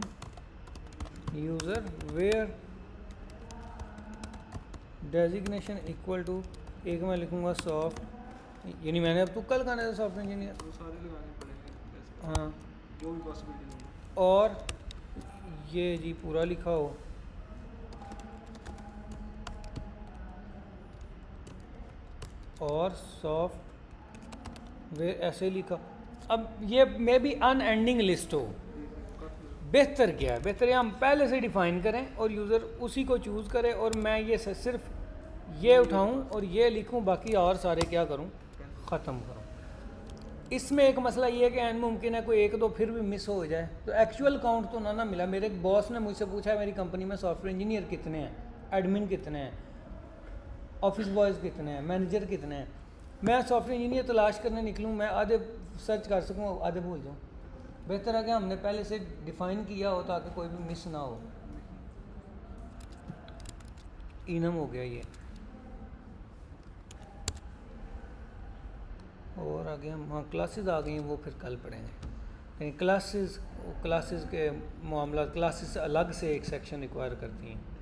user where designation equal to, एक मैं लिखूँगा सॉफ्ट, यानी मैंने अब तुक्का लगाना है सॉफ्टवेयर इंजीनियर, वो सारे लगाने पड़ेंगे जैसे हाँ, जो भी पॉसिबिलिटी होगी। और ये जी पूरा लिखा हो, और सॉफ्टवेयर ऐसे लिखा। अब ये मे बी अनएंडिंग लिस्ट हो, बेहतर क्या है? बेहतर है हम पहले से डिफ़ाइन करें और यूज़र उसी को चूज़ करे, और मैं ये सिर्फ ये उठाऊं और ये लिखूं, बाकी और सारे क्या करूं, ख़त्म करूं। इसमें एक मसला ये है कि एन मुमकिन है कोई एक दो फिर भी मिस हो जाए, तो एक्चुअल काउंट तो ना मिला। मेरे बॉस ने मुझसे पूछा है मेरी कंपनी में सॉफ्टवेयर इंजीनियर कितने हैं, एडमिन कितने हैं, ऑफिस बॉयज़ कितने हैं, मैनेजर कितने हैं। मैं सॉफ्टवेयर इंजीनियर तलाश करने निकलूँ, मैं आधे सर्च कर सकूँ, आधे भूल जाऊँ। बेहतर है कि हमने पहले से डिफ़ाइन किया हो ताकि कोई भी मिस ना हो। इनम हो गया ये, और आगे हम हाँ क्लासेस आ गई हैं, वो फिर कल पढ़ेंगे। क्लासेस के मामला, क्लासेस अलग से एक सेक्शन रिक्वायर करती हैं।